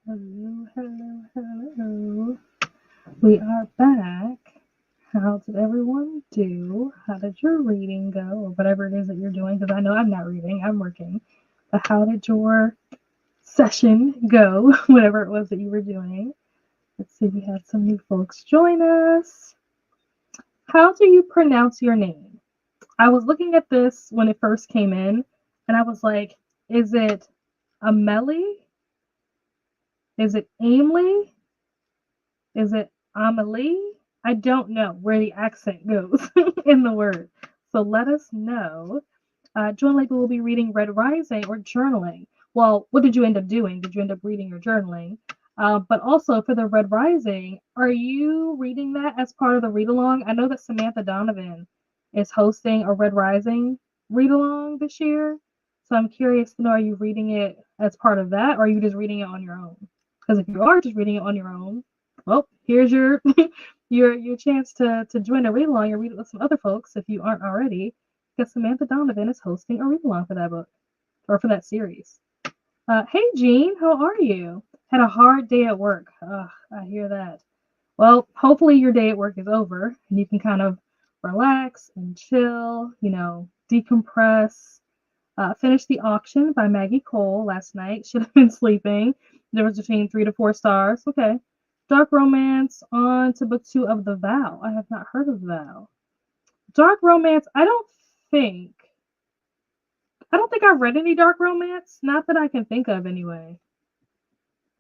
Hello, hello, hello. We are back. How did everyone do? How did your reading go? Or whatever it is that you're doing, because I know I'm not reading, I'm working. But how did your session go? Whatever it was that you were doing. Let's see, we had some new folks join us. How do you pronounce your name? I was looking at this when it first came in, and I was like, is it Amelie? Is it Amelie? Is it Amelie? I don't know where the accent goes in the word. So let us know. Join Label will be reading Red Rising or journaling. Well, what did you end up doing? Did you end up reading or journaling? But also for the Red Rising, are you reading that as part of the read along? I know that Samantha Donovan is hosting a Red Rising read along this year. So I'm curious to know, are you reading it as part of that, or are you just reading it on your own? Because if you are just reading it on your own, well, here's your your chance to join a read along and read it with some other folks if you aren't already, because Samantha Donovan is hosting a read along for that book or for that series. Hey Jean, how are you? Had a hard day at work. Ugh, I hear that. Well, hopefully your day at work is over and you can kind of relax and chill, decompress. Finished The Auction by Maggie Cole last night. Should have been sleeping. There was between 3 to 4 stars. Okay. Dark Romance on to book 2 of The Vow. I have not heard of Vow. Dark Romance, think I don't think I've read any dark romance. Not that I can think of anyway.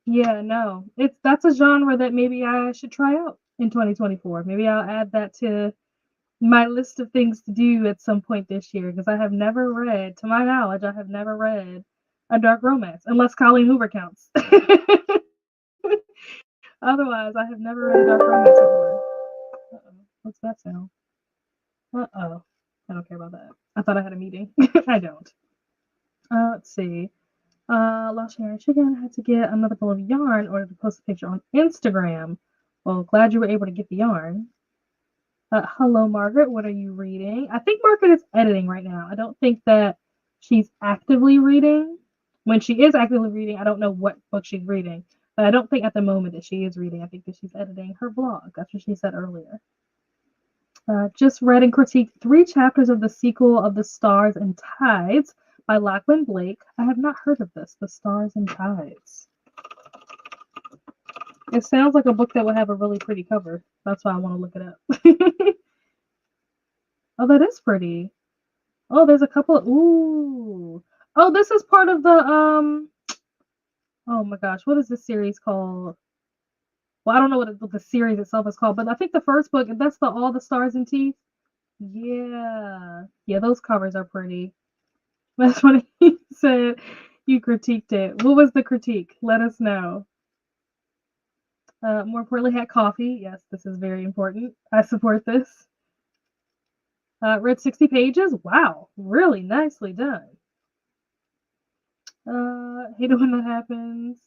Yeah, no. That's a genre that maybe I should try out in 2024. Maybe I'll add that to my list of things to do at some point this year, because I have never read, to my knowledge, I have never read a dark romance, unless Colleen Hoover counts. Otherwise, I have never read a dark romance before. Uh-oh. What's that sound? Uh-oh. I don't care about that. I thought I had a meeting. I don't. Let's see. Lost Sharon Chicken had to get another bowl of yarn in order to post a picture on Instagram. Well, glad you were able to get the yarn. Hello, Margaret. What are you reading? I think Margaret is editing right now. I don't think that she's actively reading. When she is actively reading, I don't know what book she's reading. But I don't think at the moment that she is reading. I think that she's editing her blog. That's what she said earlier. Just read and critiqued 3 chapters of the sequel of The Stars and Tides by Lachlan Blake. I have not heard of this, The Stars and Tides. It sounds like a book that would have a really pretty cover. That's why I want to look it up. Oh, that is pretty. Oh, there's a couple. Ooh. Oh, this is part of the oh my gosh, what is this series called? Well, I don't know what the series itself is called, but I think the first book, that's the All the Stars and Teeth. Yeah. Yeah, those covers are pretty. That's what he said. You critiqued it. What was the critique? Let us know. More importantly, had coffee. Yes, this is very important. I support this. Read 60 pages. Wow, really nicely done. Hate it when that happens.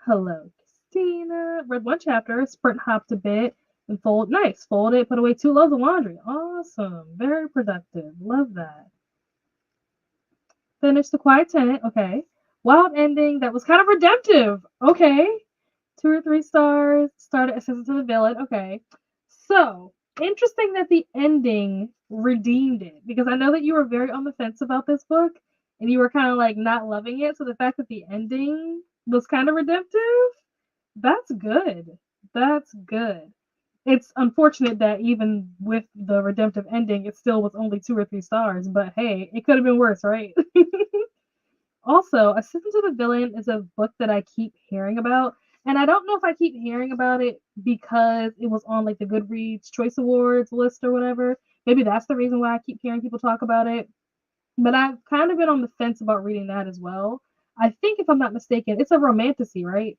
Hello, Christina. Read 1 chapter, sprint hopped a bit, and nice. Folded, put away 2 loads of laundry. Awesome. Very productive. Love that. Finished The Quiet Tenant. Okay. Wild ending that was kind of redemptive. Okay. 2 or 3 stars. Started assistant to the villain. Okay. So, interesting that the ending redeemed it, because I know that you were very on the fence about this book and you were kind of like not loving it. So, the fact that the ending was kind of redemptive, that's good. That's good. It's unfortunate that even with the redemptive ending, it still was only 2 or 3 stars, but hey, it could have been worse, right? Also, Assistant to the Villain is a book that I keep hearing about. And I don't know if I keep hearing about it because it was on like the Goodreads Choice Awards list or whatever. Maybe that's the reason why I keep hearing people talk about it. But I've kind of been on the fence about reading that as well. I think, if I'm not mistaken, it's a romantasy, right?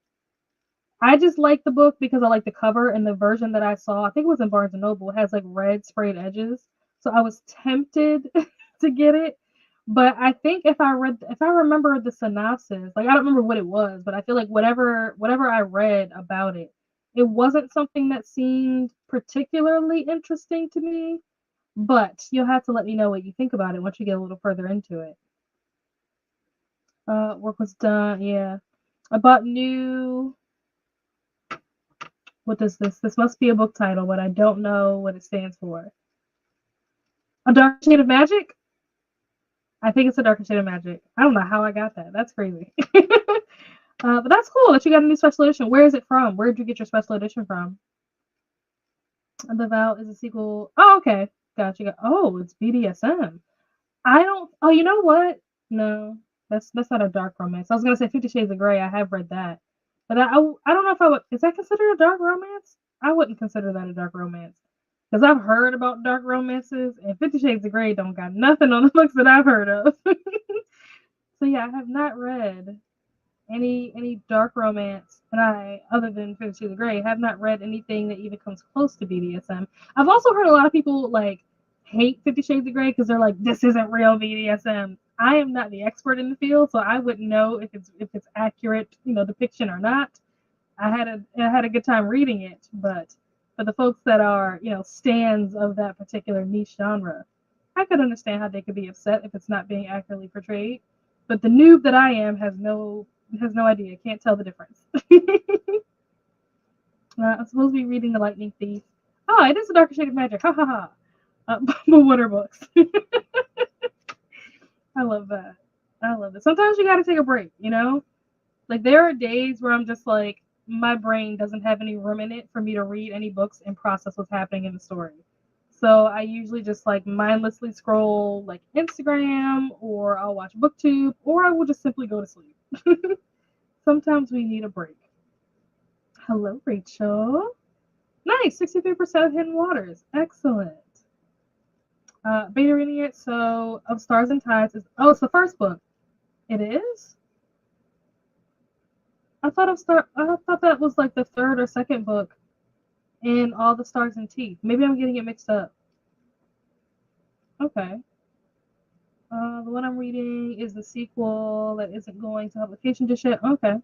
I just like the book because I like the cover, and the version that I saw, I think it was in Barnes and Noble, it has like red sprayed edges. So I was tempted to get it. But I think if I remember the synopsis, like I don't remember what it was, but I feel like whatever I read about it, it wasn't something that seemed particularly interesting to me. But you'll have to let me know what you think about it once you get a little further into it. Work was done, yeah. I bought new. What is this? This must be a book title, but I don't know what it stands for. A Darker Shade of Magic? I think it's A Darker Shade of Magic. I don't know how I got that. That's crazy. But that's cool that you got a new special edition. Where is it from? Where did you get your special edition from? The Vow is a sequel. Oh, okay. Gotcha. Oh, it's BDSM. I don't. Oh, you know what? No, that's not a dark romance. I was gonna say 50 Shades of Grey. I have read that, but I don't know if I would. Is that considered a dark romance? I wouldn't consider that a dark romance because I've heard about dark romances, and 50 Shades of Grey don't got nothing on the books that I've heard of. So yeah, I have not read any dark romance, and I, other than 50 Shades of Grey, have not read anything that even comes close to BDSM. I've also heard a lot of people like hate 50 Shades of Grey because they're like, this isn't real BDSM. I am not the expert in the field, so I wouldn't know if it's accurate, depiction or not. I had a good time reading it, but for the folks that are, stands of that particular niche genre, I could understand how they could be upset if it's not being accurately portrayed. But the noob that I am has no idea. Can't tell the difference. I'm supposed to be reading The Lightning Thief. Oh, it is A Darker Shade of Magic. Ha ha ha. But water books. I love that. I love it. Sometimes you got to take a break, Like there are days where I'm just like, my brain doesn't have any room in it for me to read any books and process what's happening in the story. So I usually just like mindlessly scroll like Instagram, or I'll watch BookTube, or I will just simply go to sleep. Sometimes we need a break. Hello, Rachel. Nice, 63% of Hidden Waters. Excellent. Beta reading it. So, Of Stars and Tides is. Oh, it's the first book. It is. I thought that was like the third or second book in All the Stars and Teeth. Maybe I'm getting it mixed up. Okay. The one I'm reading is the sequel that isn't going to publication just yet. Okay.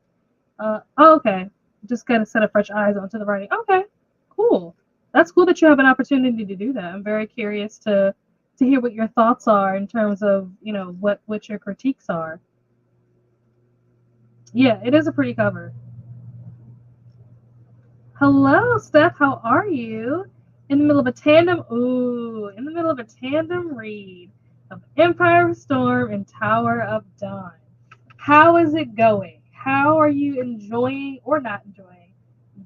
Okay. Just gotta set a fresh eyes onto the writing. Okay. Cool. That's cool that you have an opportunity to do that. I'm very curious to hear what your thoughts are in terms of, what your critiques are. Yeah, it is a pretty cover. Hello, Steph. How are you? In the middle of a tandem. Ooh, in the middle of a tandem read of Empire Storm and Tower of Dawn. How is it going? How are you enjoying or not enjoying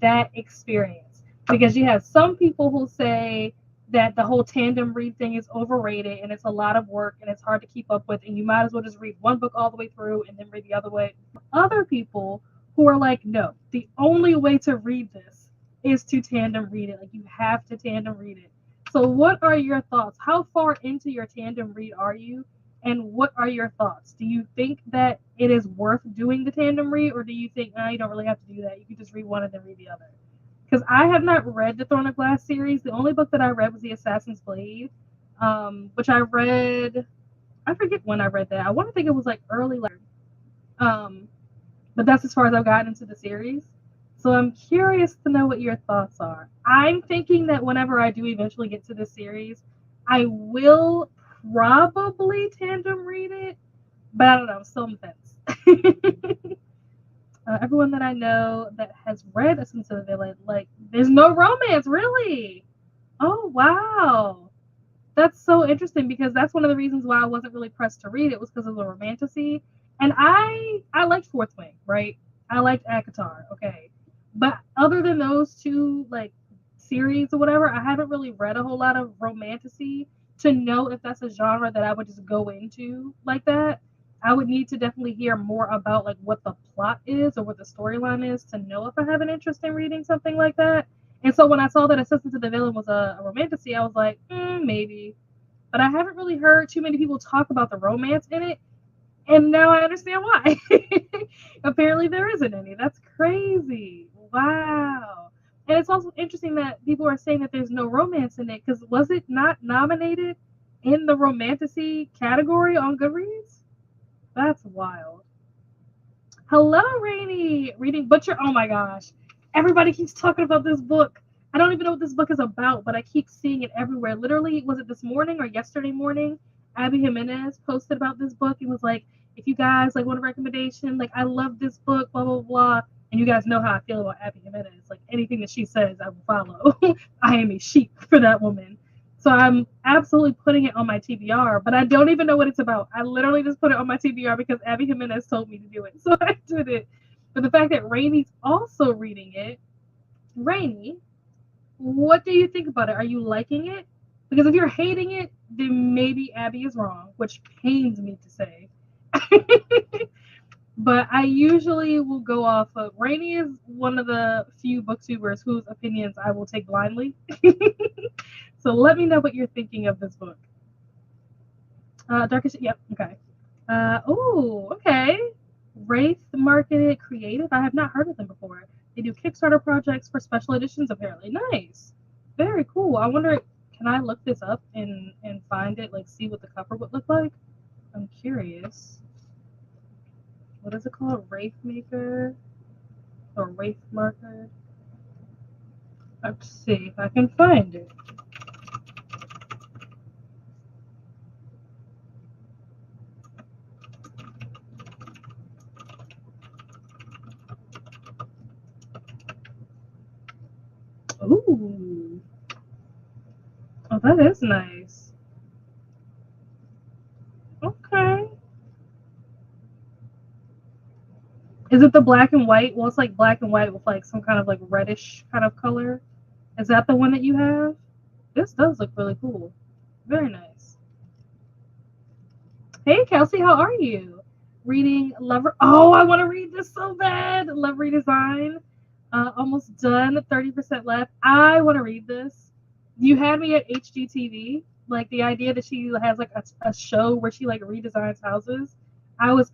that experience? Because you have some people who say that the whole tandem read thing is overrated and it's a lot of work and it's hard to keep up with, and you might as well just read one book all the way through and then read the other way. Other people who are like, no, the only way to read this is to tandem read it. Like, you have to tandem read it. So what are your thoughts? How far into your tandem read are you? And what are your thoughts? Do you think that it is worth doing the tandem read, or do you think, you don't really have to do that? You can just read one and then read the other. Because I have not read the Throne of Glass series. The only book that I read was The Assassin's Blade, which I read. I forget when I read that. I want to think it was like early, um, but that's as far as I've gotten into the series. So I'm curious to know what your thoughts are. I'm thinking that whenever I do eventually get to this series, I will probably tandem read it, but I don't know. I'm still on the fence. Everyone that I know that has read Ascent to the Village, like, there's no romance, really. Oh, wow. That's so interesting, because that's one of the reasons why I wasn't really pressed to read it, was because of the romantasy. And I liked Fourth Wing, right? I liked Akatar, okay. But other than those two, like, series or whatever, I haven't really read a whole lot of romantasy to know if that's a genre that I would just go into like that. I would need to definitely hear more about like what the plot is or what the storyline is to know if I have an interest in reading something like that. And so when I saw that Assistant to the Villain was a romantasy, I was like, maybe. But I haven't really heard too many people talk about the romance in it, and now I understand why. Apparently there isn't any. That's crazy. Wow. And it's also interesting that people are saying that there's no romance in it, because was it not nominated in the romantasy category on Goodreads? That's wild. Hello, Rainy. Reading Butcher. Oh my gosh. Everybody keeps talking about this book. I don't even know what this book is about, but I keep seeing it everywhere. Literally, was it this morning or yesterday morning? Abby Jimenez posted about this book and was like, if you guys like want a recommendation, like I love this book, blah blah blah, and you guys know how I feel about Abby Jimenez. Like anything that she says, I will follow. I am a sheep for that woman. So I'm absolutely putting it on my TBR, but I don't even know what it's about. I literally just put it on my TBR because Abby Jimenez told me to do it, so I did it. But the fact that Rainey's also reading it, Rainey, what do you think about it? Are you liking it? Because if you're hating it, then maybe Abby is wrong, which pains me to say. But I usually will go off of Rainey is one of the few booktubers whose opinions I will take blindly. So let me know what you're thinking of this book. Darkest, yep, okay. Oh, okay. Wraith Marketed Creative. I have not heard of them before. They do Kickstarter projects for special editions, apparently. Nice. Very cool. I wonder, can I look this up and find it, like see what the cover would look like? I'm curious. What is it called? Wraith Maker? Or Wraith Marker? Let's see if I can find it. Ooh. Oh, that is nice. Okay. Is it the black and white? Well, it's like black and white with like some kind of like reddish kind of color. Is that the one that you have? This does look really cool. Very nice. Hey, Kelsey, how are you? Reading Lover. Oh, I want to read this so bad. Love Redesign. Almost done. 30% left. I want to read this. You had me at HGTV. Like the idea that she has like a show where she like redesigns houses. I was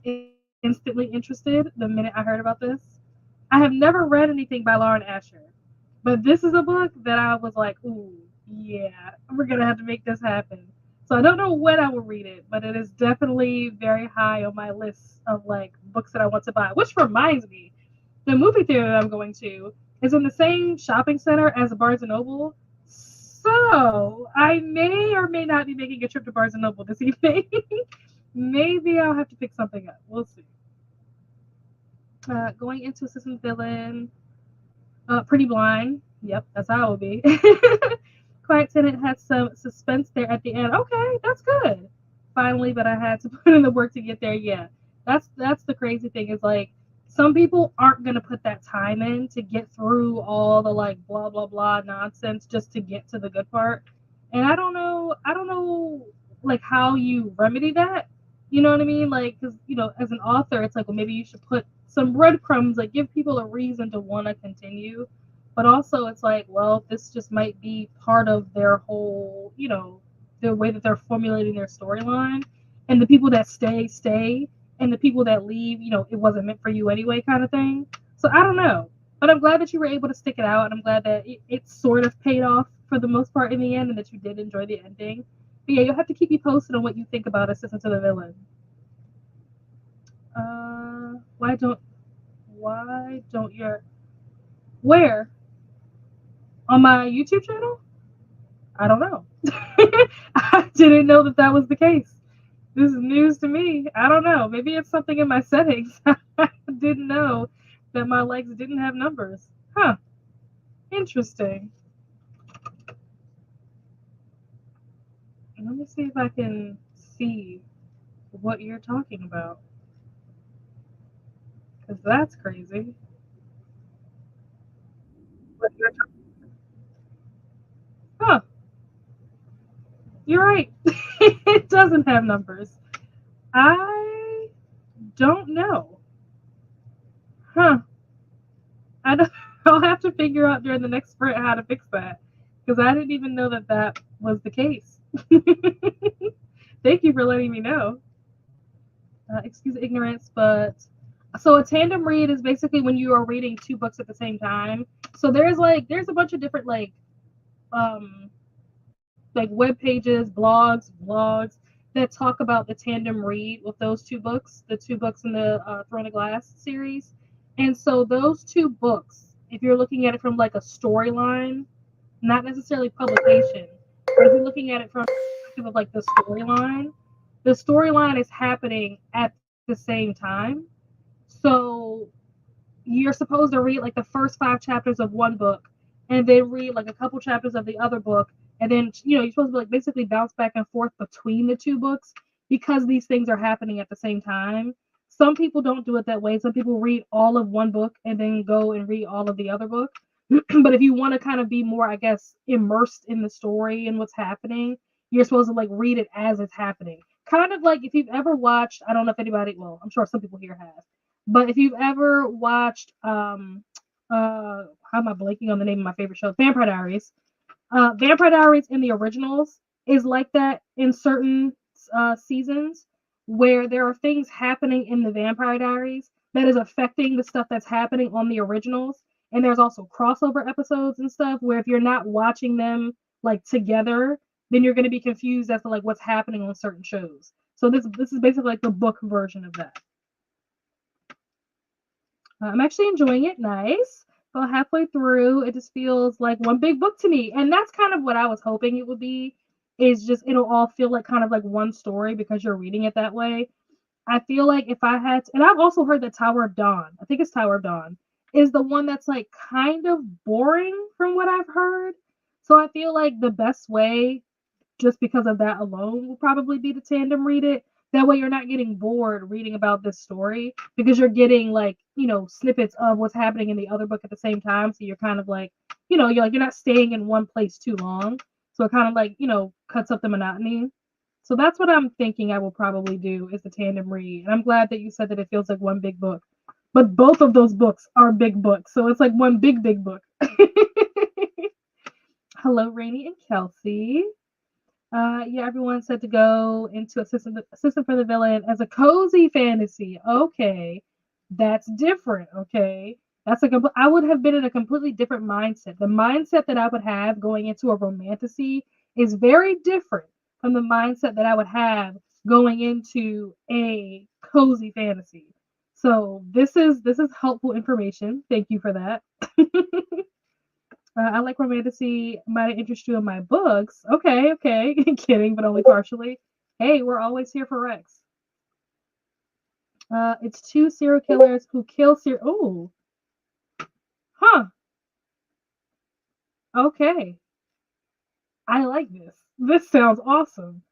instantly interested the minute I heard about this. I have never read anything by Lauren Asher, but this is a book that I was like, ooh, yeah, we're gonna have to make this happen. So I don't know when I will read it, but it is definitely very high on my list of like books that I want to buy. Which reminds me, the movie theater that I'm going to is in the same shopping center as Barnes and Noble. So I may or may not be making a trip to Barnes and Noble this evening. Maybe I'll have to pick something up. We'll see. Going into Assistant Villain, Pretty Blind. Yep, that's how it will be. Quiet Tenant had some suspense there at the end. Okay, that's good. Finally, but I had to put in the work to get there. Yeah, that's the crazy thing is like some people aren't gonna put that time in to get through all the like blah blah blah nonsense just to get to the good part. And I don't know like how you remedy that. You know what I mean? Like, because as an author, it's like, well, maybe you should put some breadcrumbs, like give people a reason to want to continue. But also, it's like, well, this just might be part of their whole, the way that they're formulating their storyline. And the people that stay, and the people that leave, it wasn't meant for you anyway, kind of thing. So I don't know. But I'm glad that you were able to stick it out, and I'm glad that it sort of paid off for the most part in the end, and that you did enjoy the ending. But yeah, you'll have to keep me posted on what you think about Assistant to the Villain. Why don't your where on my YouTube channel? I don't know. I didn't know that was the case. This is news to me. I don't know. Maybe it's something in my settings. I didn't know that my legs didn't have numbers. Huh. Interesting. Let me see if I can see what you're talking about. Because that's crazy. Huh. You're right. It doesn't have numbers. I don't know. Huh. I don't, I'll have to figure out during the next sprint how to fix that because I didn't even know that was the case. Thank you for letting me know. Excuse ignorance, but so a tandem read is basically when you are reading two books at the same time. So there's a bunch of different like web pages, blogs, vlogs that talk about the tandem read with those two books, the two books in the Throne of Glass series. And so those two books, if you're looking at it from like a storyline, not necessarily publication, but if you're looking at it from the perspective of like the storyline is happening at the the same time. So you're supposed to read like the first 5 chapters of one book and then read like a couple chapters of the other book, and then you're supposed to like basically bounce back and forth between the two books because these things are happening at the same time. Some people don't do it that way. Some people read all of one book and then go and read all of the other book. But if you want to kind of be more, I guess, immersed in the story and what's happening, you're supposed to like read it as it's happening. Kind of like if you've ever watched, I don't know if anybody, well, I'm sure some people here have, but if you've ever watched how am I blanking on the name of my favorite show? Vampire Diaries. Vampire Diaries in the originals is like that in certain seasons where there are things happening in the Vampire Diaries that is affecting the stuff that's happening on the originals. And there's also crossover episodes and stuff where if you're not watching them like together, then you're going to be confused as to like what's happening on certain shows. So this is basically like the book version of that. I'm actually enjoying it. Nice. About halfway through, it just feels like one big book to me. And that's kind of what I was hoping it would be, is just it'll all feel like kind of like one story because you're reading it that way. I feel like if I had to, and I've also heard that Tower of Dawn, I think it's Tower of Dawn, is the one that's like kind of boring from what I've heard. So I feel like the best way, just because of that alone, will probably be to tandem read it. That way you're not getting bored reading about this story because you're getting like, snippets of what's happening in the other book at the same time. So you're kind of like, you're not staying in one place too long. So it kind of like, cuts up the monotony. So that's what I'm thinking I will probably do, is the tandem read. And I'm glad that you said that it feels like one big book. But both of those books are big books. So it's like one big book. Hello, Rainy and Kelsey. Yeah, everyone said to go into assistant for the villain as a cozy fantasy. Okay, that's different. Okay, that's I would have been in a completely different mindset. The mindset that I would have going into a romantasy is very different from the mindset that I would have going into a cozy fantasy. So this is helpful information. Thank you for that. I like romantasy. Might interest you in my books. Okay. Kidding, but only partially. Hey, we're always here for Rex. It's 2 serial killers who kill Oh. Huh. Okay. I like this. This sounds awesome.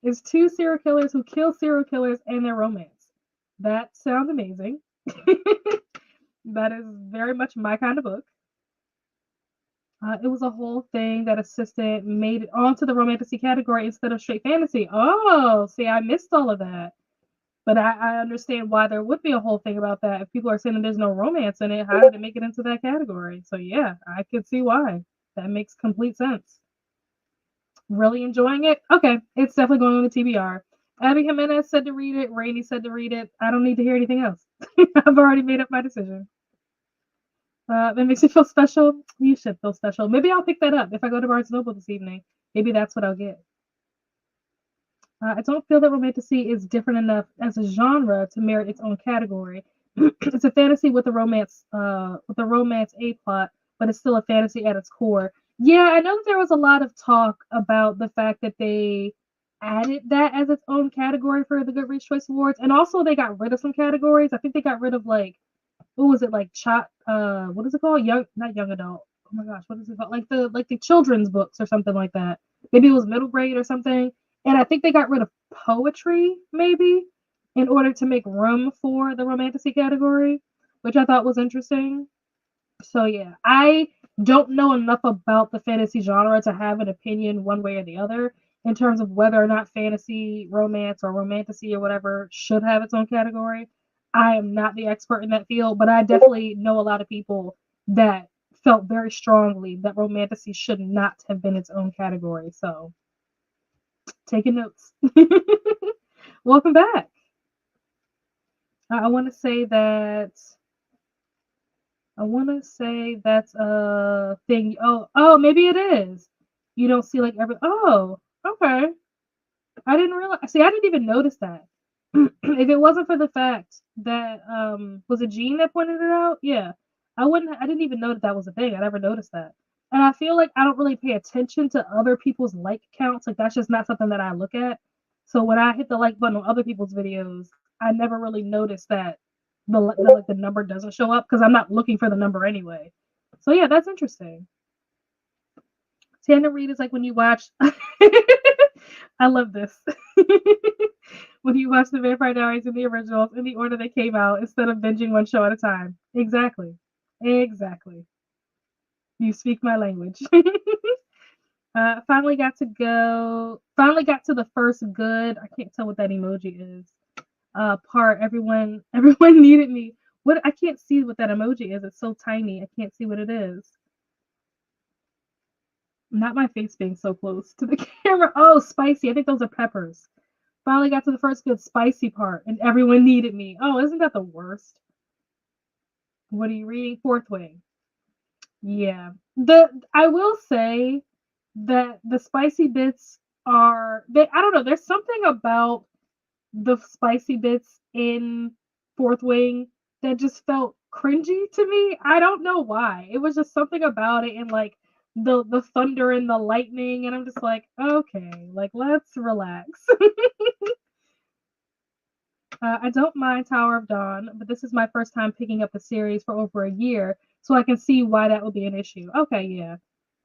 It's 2 serial killers who kill serial killers and their romance. That sounds amazing. That is very much my kind of book. It was a whole thing that assistant made it onto the romantasy category instead of straight fantasy. Oh, see, I missed all of that. But I understand why there would be a whole thing about that. If people are saying that there's no romance in it, how did it make it into that category? So yeah, I could see why. That makes complete sense. Really enjoying it? Okay, it's definitely going on the TBR. Abby Jimenez said to read it. Rainey said to read it. I don't need to hear anything else. I've already made up my decision. That makes you feel special. You should feel special. Maybe I'll pick that up if I go to Barnes & Noble this evening. Maybe that's what I'll get. I don't feel that romantasy is different enough as a genre to merit its own category. It's a fantasy with a romance A plot, but it's still a fantasy at its core. Yeah, I know that there was a lot of talk about the fact that they added that as its own category for the Goodreads Choice Awards, and also they got rid of some categories. I think they got rid of like, what was it, like what is it called? Not young adult. Oh my gosh, what is it called? Like the children's books or something like that. Maybe it was middle grade or something. And I think they got rid of poetry, maybe, in order to make room for the romantasy category, which I thought was interesting. So yeah, I don't know enough about the fantasy genre to have an opinion one way or the other in terms of whether or not fantasy, romance, or romantasy or whatever should have its own category. I am not the expert in that field, but I definitely know a lot of people that felt very strongly that romantasy should not have been its own category. So taking notes. Welcome back. I want to say that's a thing. Oh, maybe it is. You don't see like every. Oh, okay. I didn't realize. See, I didn't even notice that. If it wasn't for the fact that was it Jean that pointed it out? Yeah, I wouldn't. I didn't even know that was a thing. I never noticed that. And I feel like I don't really pay attention to other people's like counts. Like that's just not something that I look at. So when I hit the like button on other people's videos, I never really noticed that the number doesn't show up because I'm not looking for the number anyway. So yeah, that's interesting. Tandem read is like when you watch. I love this. When you watch the Vampire Diaries in the originals in the order they came out instead of binging one show at a time. Exactly. Exactly. You speak my language. Finally got to go. Finally got to the first good. I can't tell what that emoji is. Part. Everyone needed me. What? I can't see what that emoji is. It's so tiny. I can't see what it is. Not my face being so close to the camera. Oh, spicy. I think those are peppers. Finally got to the first good spicy part, and everyone needed me. Oh, isn't that the worst? What are you reading? Fourth Wing. Yeah. I will say that the spicy bits are they I don't know, there's something about the spicy bits in Fourth Wing that just felt cringy to me. I don't know why. It was just something about it and like the thunder and the lightning and I'm just like, okay, like let's relax. I don't mind Tower of Dawn, but this is my first time picking up the series for over a year, so I can see why that would be an issue. Okay, yeah.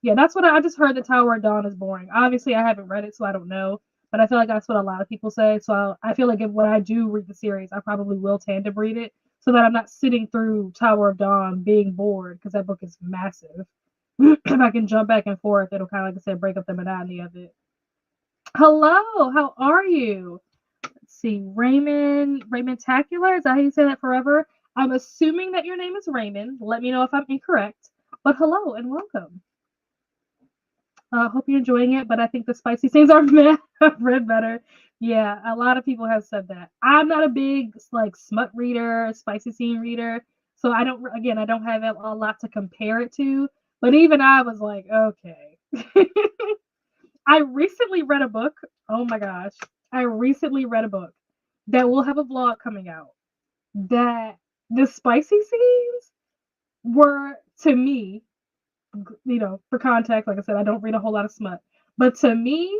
Yeah, that's what I just heard. The Tower of Dawn is boring. Obviously, I haven't read it, so I don't know, but I feel like that's what a lot of people say. So I feel like if when I do read the series, I probably will tandem read it so that I'm not sitting through Tower of Dawn being bored because that book is massive. If I can jump back and forth, it'll kind of, like I said, break up the monotony of it. Hello, how are you? See, Raymond Tacular. Is that how you say that forever? I'm assuming that your name is Raymond. Let me know if I'm incorrect. But hello and welcome. Hope you're enjoying it, but I think the spicy scenes are meh. I've read better. Yeah, a lot of people have said that. I'm not a big like smut reader, spicy scene reader, so I don't have a lot to compare it to. But even I was like, okay. I recently read a book. Oh my gosh. I recently read a book that will have a vlog coming out that the spicy scenes were to me, for context, like I said, I don't read a whole lot of smut, but to me,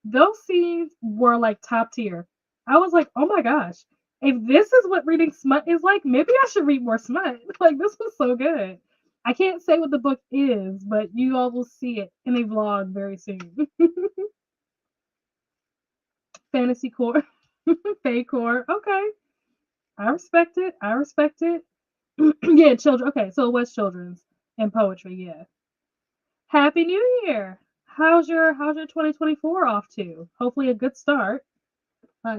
those scenes were like top tier. I was like, oh my gosh, if this is what reading smut is like, maybe I should read more smut. Like, this was so good. I can't say what the book is, but you all will see it in a vlog very soon. Fantasy core, Fae core. Okay, I respect it. I respect it. Yeah, children. Okay, so it was children's and poetry. Yeah. Happy New Year. How's your 2024 off to? Hopefully a good start.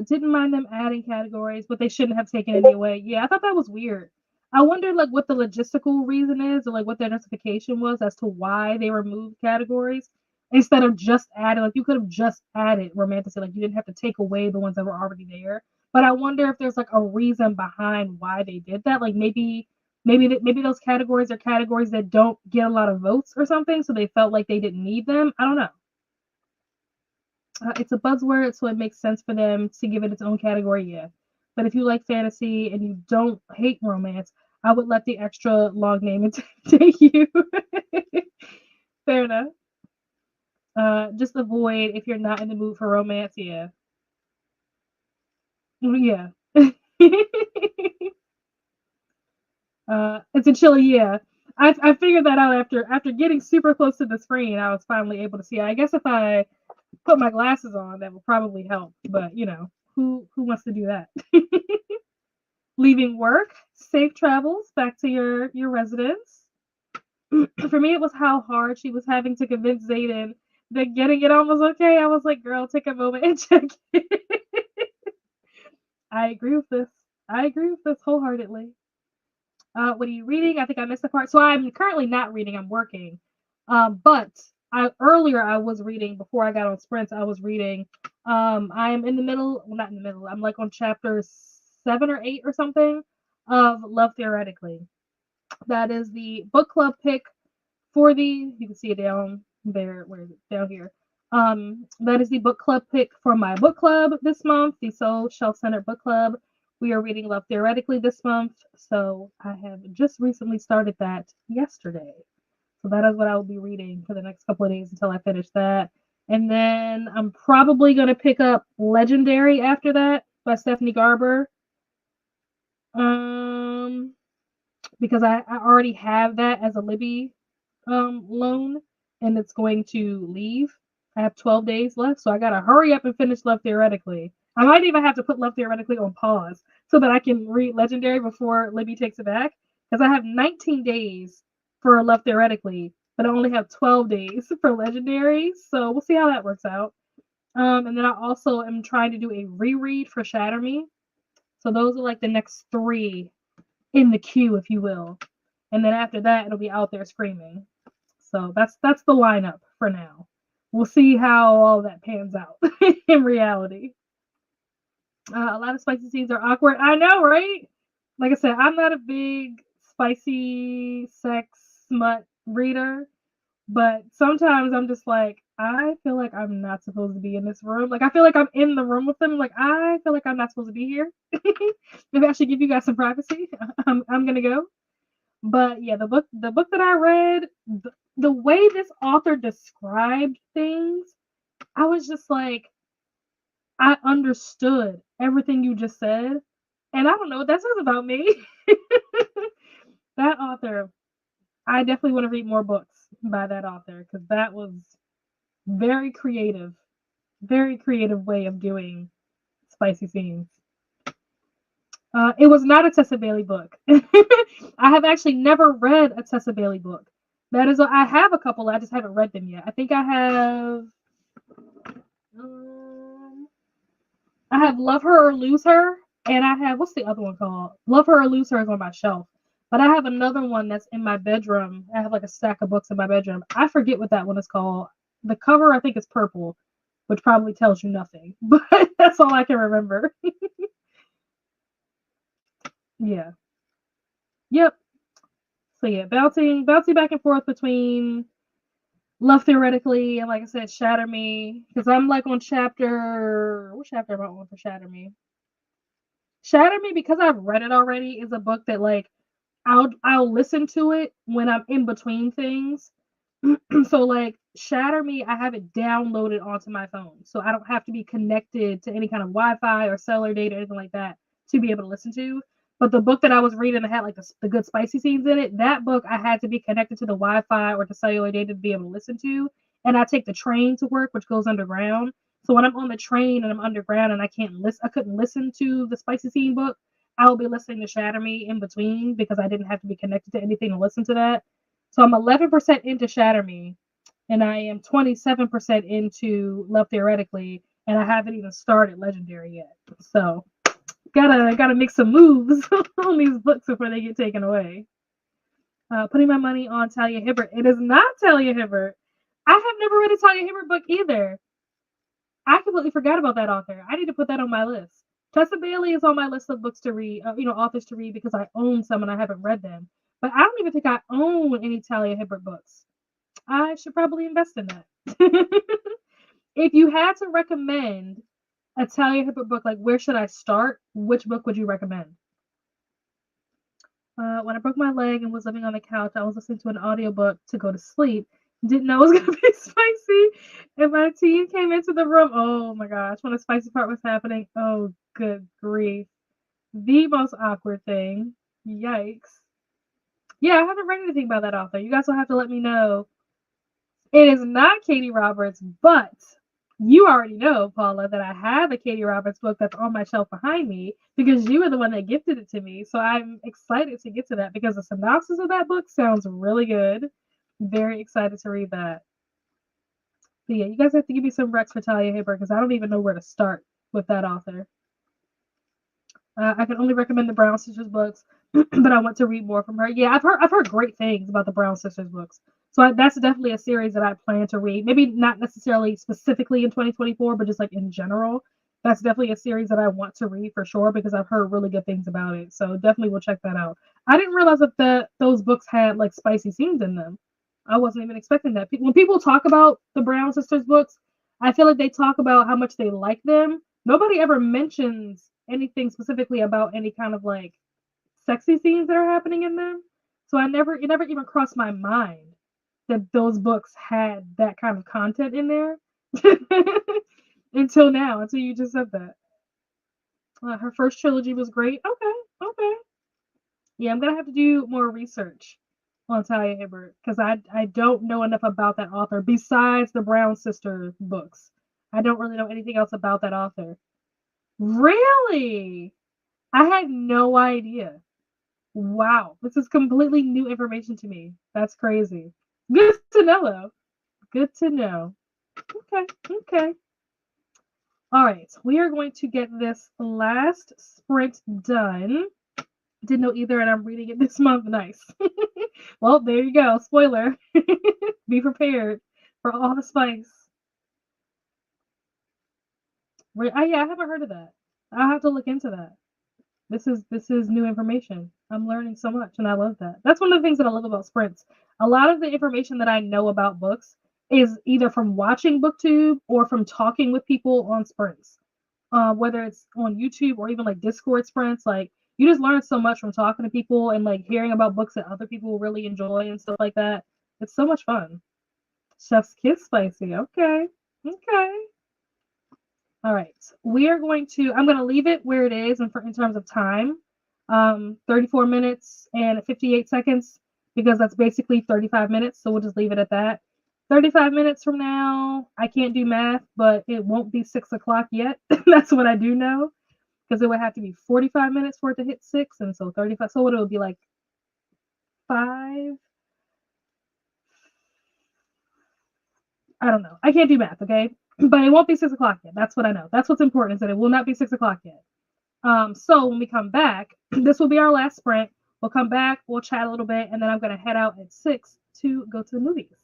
Didn't mind them adding categories, but they shouldn't have taken any away. Yeah, I thought that was weird. I wondered like what the logistical reason is, or like what their justification was as to why they removed categories instead of just adding. Like you could have just added romantic, like you didn't have to take away the ones that were already there. But I wonder if there's like a reason behind why they did that. Like maybe those categories are categories that don't get a lot of votes or something, so they felt like they didn't need them. I don't know. It's a buzzword, so it makes sense for them to give it its own category, yeah. But if you like fantasy and you don't hate romance, I would let the extra long name intimidate you. Fair enough. Just avoid if you're not in the mood for romance, yeah. Yeah. It's a chilly, yeah. I figured that out after getting super close to the screen. I was finally able to see. I guess if I put my glasses on, that would probably help. But who wants to do that? Leaving work, safe travels back to your residence. For me, it was how hard she was having to convince Zayden that getting it on was okay. I was like, girl, take a moment and check it. I agree with this. I agree with this wholeheartedly. What are you reading? I think I missed the part. So I'm currently not reading. I'm working. But I was reading before I got on sprints. I was reading. I am in the middle. Well, not in the middle. I'm like on chapter 7 or 8 or something of Love Theoretically. That is the book club pick for the. You can see it down there. Where is it? Down here. That is the book club pick for my book club this month, the Soul Shelf Centered Book Club. We are reading Love Theoretically this month, so I have just recently started that yesterday. So that is what I will be reading for the next couple of days until I finish that. And then I'm probably going to pick up Legendary after that by Stephanie Garber. Because I already have that as a Libby loan, and it's going to leave. I have 12 days left, so I gotta hurry up and finish Love Theoretically. I might even have to put Love Theoretically on pause so that I can read Legendary before Libby takes it back. Because I have 19 days for Love Theoretically, but I only have 12 days for Legendary, so we'll see how that works out. And then I also am trying to do a reread for Shatter Me. So those are like the next 3 in the queue, if you will. And then after that, it'll be Out There Screaming. So that's the lineup for now. We'll see how all that pans out in reality. A lot of spicy scenes are awkward. I know, right? Like I said, I'm not a big spicy sex smut reader, but sometimes I'm just like, I feel like I'm not supposed to be in this room. Like I feel like I'm in the room with them. Like I feel like I'm not supposed to be here. Maybe I should give you guys some privacy. I'm gonna go. But yeah, the book that I read, the way this author described things, I was just like, I understood everything you just said. And I don't know what that says about me. That author, I definitely want to read more books by that author because that was very creative, very creative way of doing spicy scenes. It was not a Tessa Bailey book. I have actually never read a Tessa Bailey book. I have a couple. I just haven't read them yet. I think um, I have Love Her or Lose Her, and I have what's the other one called? Love Her or Lose Her is on my shelf. But I have another one that's in my bedroom. I have like a stack of books in my bedroom. I forget what that one is called. The cover I think is purple, which probably tells you nothing. But that's all I can remember. Yeah. Yep. So yeah, bouncing back and forth between Love Theoretically and like I said, Shatter Me. Because I'm like on what chapter am I on for Shatter Me? Shatter Me, because I've read it already, is a book that like I'll listen to it when I'm in between things. So like Shatter Me, I have it downloaded onto my phone. So I don't have to be connected to any kind of Wi-Fi or cellular data or anything like that to be able to listen to. But the book that I was reading that had like the good spicy scenes in it, that book I had to be connected to the Wi-Fi or to cellular data to be able to listen to. And I take the train to work, which goes underground. So when I'm on the train and I'm underground and I couldn't listen to the spicy scene book, I'll be listening to Shatter Me in between because I didn't have to be connected to anything to listen to that. So I'm 11% into Shatter Me, and I am 27% into Love Theoretically, and I haven't even started Legendary yet. So gotta make some moves on these books before they get taken away. Putting my money on Talia Hibbert. It is not Talia Hibbert. I have never read a Talia Hibbert book either. I completely forgot about that author. I need to put that on my list. Tessa Bailey is on my list of books to read, authors to read because I own some and I haven't read them. But I don't even think I own any Talia Hibbert books. I should probably invest in that. If you had to recommend a Talia Hibbert book, like where should I start? Which book would you recommend? When I broke my leg and was living on the couch, I was listening to an audiobook to go to sleep. Didn't know it was gonna be spicy. And my teen came into the room. Oh my gosh, when the spicy part was happening. Oh, good grief. The most awkward thing. Yikes. Yeah, I haven't read anything about that author. You guys will have to let me know. It is not Katie Roberts, but you already know, Paula, that I have a Katie Roberts book that's on my shelf behind me because you were the one that gifted it to me. So I'm excited to get to that because the synopsis of that book sounds really good. Very excited to read that. But yeah, you guys have to give me some recs for Talia Hibbert because I don't even know where to start with that author. I can only recommend the Brown Sisters books, but I want to read more from her. Yeah, I've heard great things about the Brown Sisters books. So that's definitely a series that I plan to read. Maybe not necessarily specifically in 2024, but just like in general. That's definitely a series that I want to read for sure because I've heard really good things about it. So definitely will check that out. I didn't realize that those books had like spicy scenes in them. I wasn't even expecting that. When people talk about the Brown Sisters books, I feel like they talk about how much they like them. Nobody ever mentions anything specifically about any kind of like sexy scenes that are happening in them. So it never even crossed my mind that those books had that kind of content in there until now, until you just said that. Her first trilogy was great. Okay, okay. Yeah, I'm gonna have to do more research on Talia Hibbert because I don't know enough about that author besides the Brown sister books. I don't really know anything else about that author. Really? I had no idea. Wow, this is completely new information to me. That's crazy. Good to know, though. Good to know. Okay, okay. All right, we are going to get this last sprint done. Didn't know either, and I'm reading it this month. Nice. Well, there you go. Spoiler. Be prepared for all the spice. Yeah, I haven't heard of that. I'll have to look into that. This is new information. I'm learning so much, and I love that. That's one of the things that I love about sprints. A lot of the information that I know about books is either from watching BookTube or from talking with people on sprints. Whether it's on YouTube or even like Discord sprints, like you just learn so much from talking to people and like hearing about books that other people really enjoy and stuff like that. It's so much fun. Chef's Kiss spicy. Okay. Okay. All right. We are going to, I'm going to leave it where it is in terms of time, 34 minutes and 58 seconds, because that's basically 35 minutes. So we'll just leave it at that. 35 minutes from now, I can't do math, but it won't be 6 o'clock yet. That's what I do know, because it would have to be 45 minutes for it to hit 6. And so 35. So what it would be like 5. I don't know. I can't do math, okay? But it won't be 6 o'clock yet. That's what I know. That's what's important is that it will not be 6 o'clock yet. So when we come back, this will be our last sprint. We'll come back, we'll chat a little bit, and then I'm going to head out at 6 to go to the movies.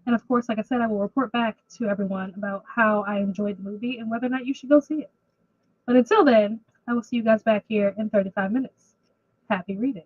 And of course, like I said, I will report back to everyone about how I enjoyed the movie and whether or not you should go see it. But until then, I will see you guys back here in 35 minutes. Happy reading.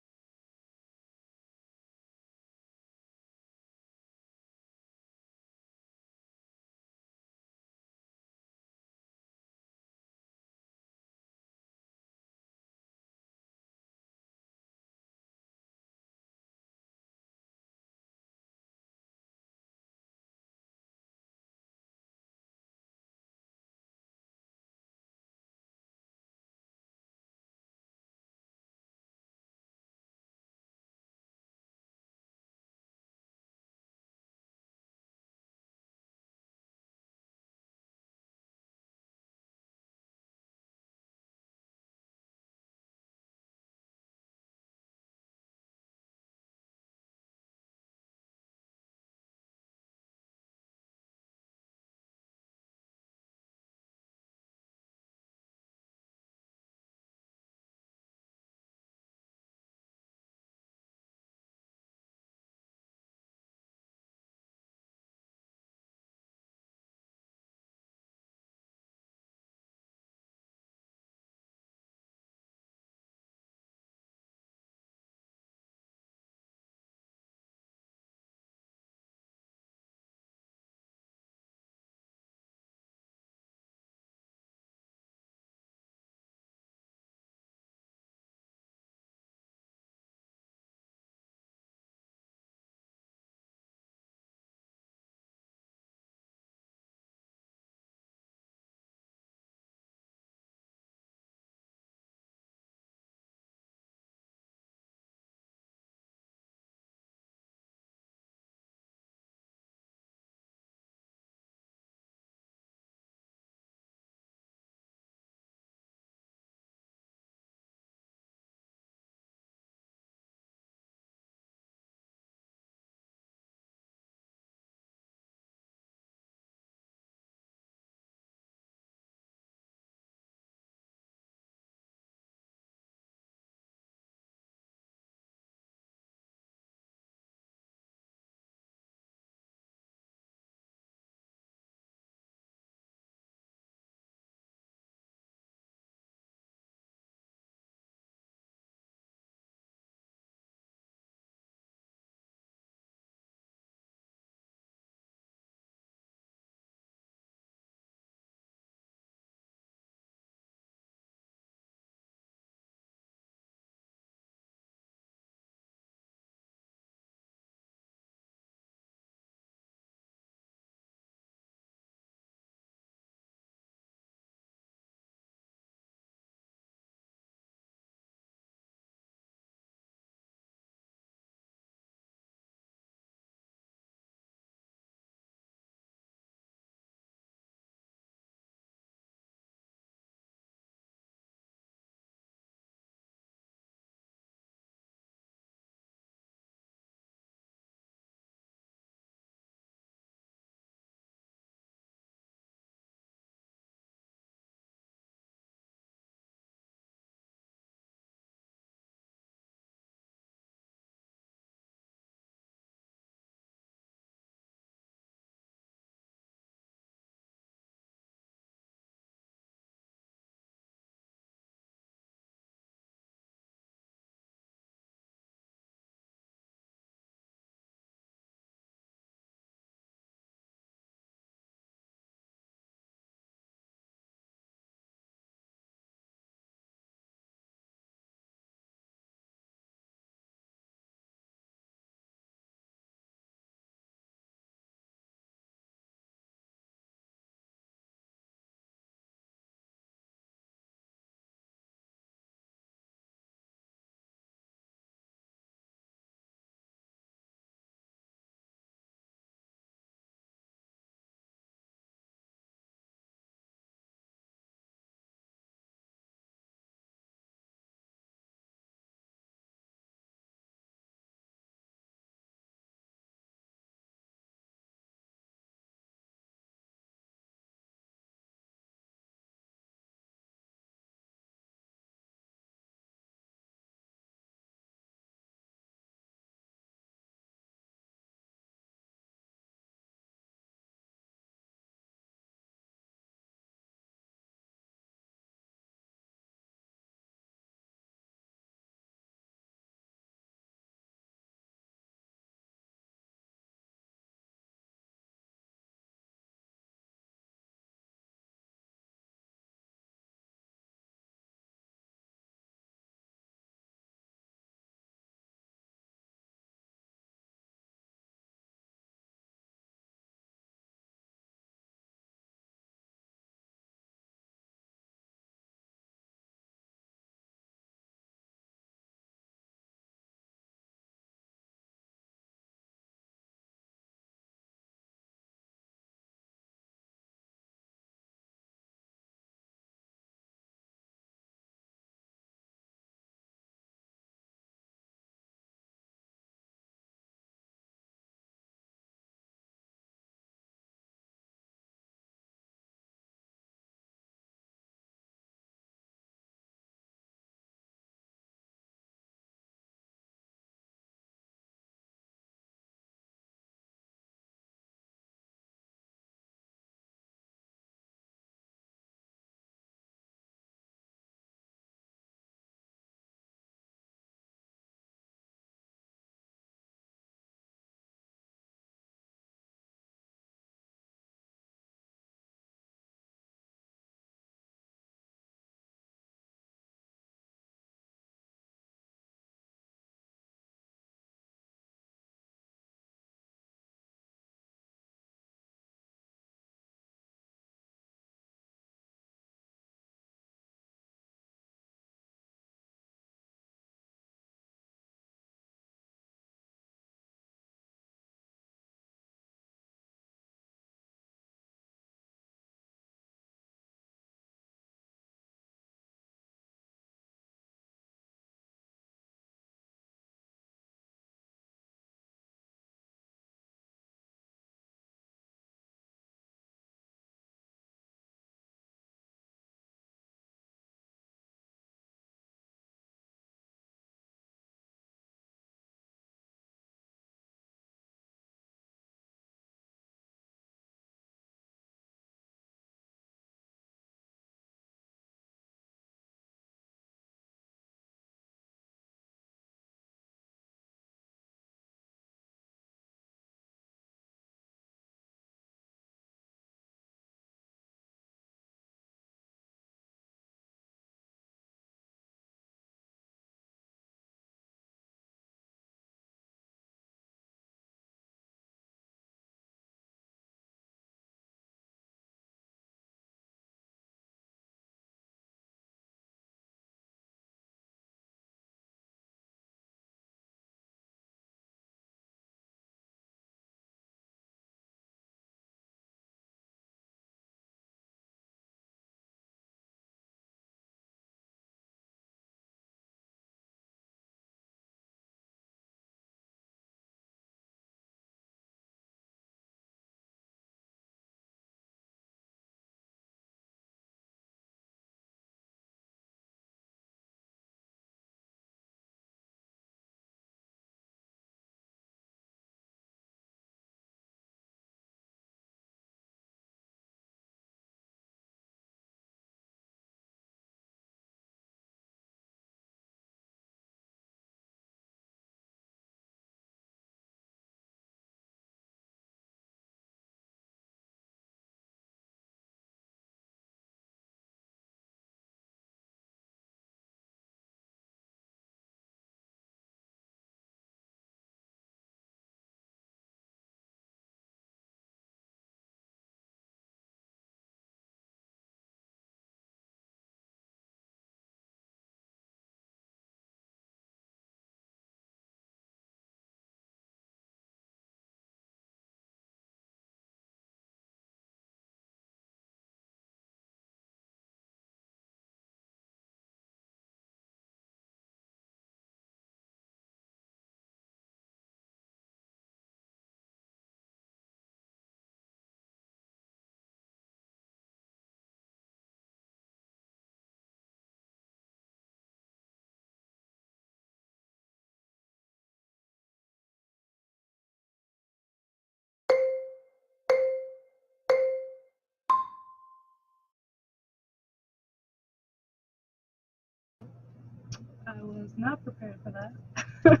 I was not prepared for that.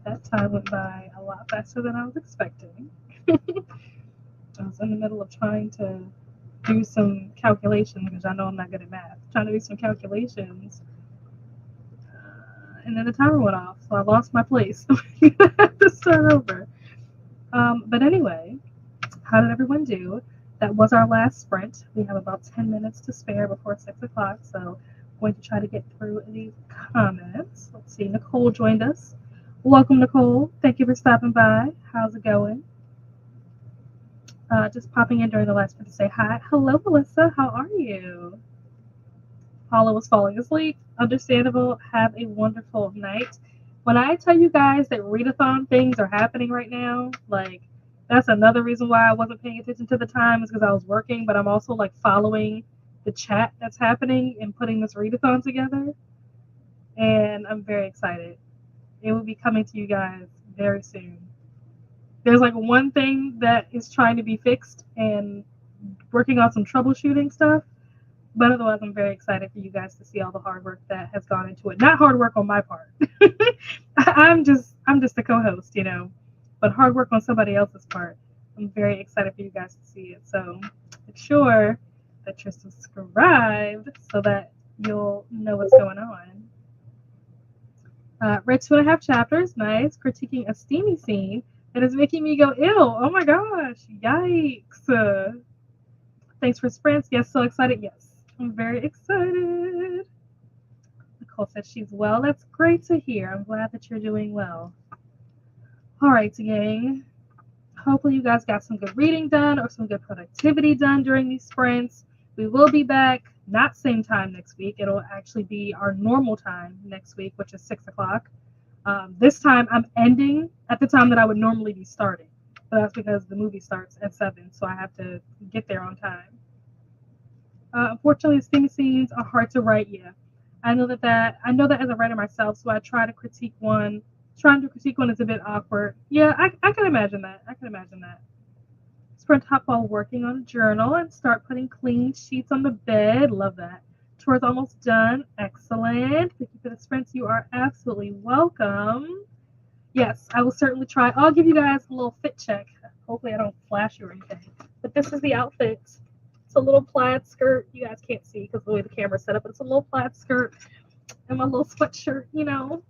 That time went by a lot faster than I was expecting. I was in the middle of trying to do some calculations because I know I'm not good at math. Trying to do some calculations, and then the timer went off, so I lost my place. I have to start over. But anyway, how did everyone do? That was our last sprint. We have about 10 minutes to spare before 6 o'clock, so I'm going to try to get through these comments. Let's see, Nicole joined us. Welcome, Nicole. Thank you for stopping by. How's it going? Just popping in during the last minute to say hi. Hello, Melissa. How are you? Paula was falling asleep. Understandable. Have a wonderful night. When I tell you guys that readathon things are happening right now, like that's another reason why I wasn't paying attention to the time is because I was working, but I'm also like following the chat that's happening and putting this readathon together. And I'm very excited. It will be coming to you guys very soon. There's like one thing that is trying to be fixed and working on some troubleshooting stuff. But otherwise, I'm very excited for you guys to see all the hard work that has gone into it. Not hard work on my part. I'm just a co-host, you know, but hard work on somebody else's part. I'm very excited for you guys to see it. So make sure that you're subscribed so that you'll know what's going on. Read 2.5 chapters. Nice. Critiquing a steamy scene that is making me go ew. Oh my gosh. Yikes. Thanks for sprints. Yes, so excited. Yes. I'm very excited. Nicole says she's well. That's great to hear. I'm glad that you're doing well. All right, gang. Hopefully you guys got some good reading done or some good productivity done during these sprints. We will be back, not same time next week. It'll actually be our normal time next week, which is 6 o'clock. This time I'm ending at the time that I would normally be starting. But that's because the movie starts at 7, so I have to get there on time. Unfortunately, steamy scenes are hard to write. Yeah, I know that as a writer myself, so I try to critique one. Trying to critique one is a bit awkward. Yeah, I can imagine that. Sprint hop while working on a journal and start putting clean sheets on the bed. Love that. Tour's almost done. Excellent. Thank you for the sprints. You are absolutely welcome. Yes, I will certainly try. I'll give you guys a little fit check. Hopefully I don't flash you or anything. But this is the outfit. It's a little plaid skirt. You guys can't see because the way the camera's set up, but it's a little plaid skirt and my little sweatshirt, you know.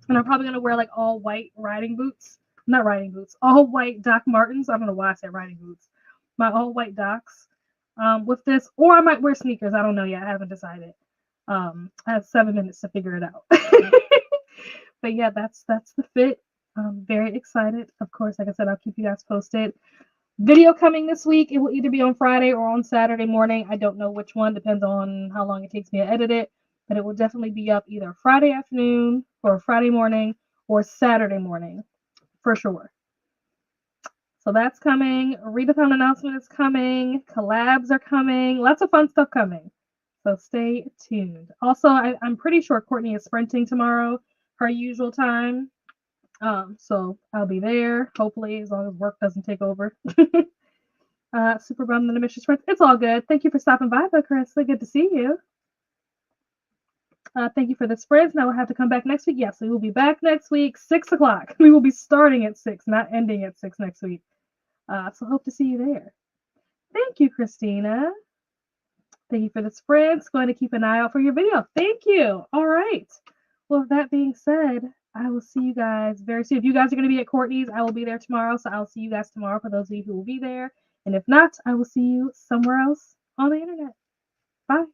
And I'm probably going to wear like all white riding boots. Not riding boots. All white Doc Martens. I don't know why I said riding boots. My all white Docs with this. Or I might wear sneakers. I don't know yet. I haven't decided. I have 7 minutes to figure it out. But yeah, that's the fit. I'm very excited. Of course, like I said, I'll keep you guys posted. Video coming this week. It will either be on Friday or on Saturday morning. I don't know which one. Depends on how long it takes me to edit it. But it will definitely be up either Friday afternoon or Friday morning or Saturday morning for sure. So that's coming. Readathon announcement is coming. Collabs are coming. Lots of fun stuff coming. So stay tuned. Also, I'm pretty sure Courtney is sprinting tomorrow, her usual time. So I'll be there, hopefully, as long as work doesn't take over. Super bummed that I missed your sprint. It's all good. Thank you for stopping by, though, Chris. Good to see you. Thank you for the spreads. Now we'll have to come back next week. Yes, we will be back next week, 6 o'clock. We will be starting at 6, not ending at 6 next week. So hope to see you there. Thank you, Christina. Thank you for the spreads. Going to keep an eye out for your video. Thank you. All right. Well, with that being said, I will see you guys very soon. If you guys are going to be at Courtney's, I will be there tomorrow. So I'll see you guys tomorrow for those of you who will be there. And if not, I will see you somewhere else on the internet. Bye.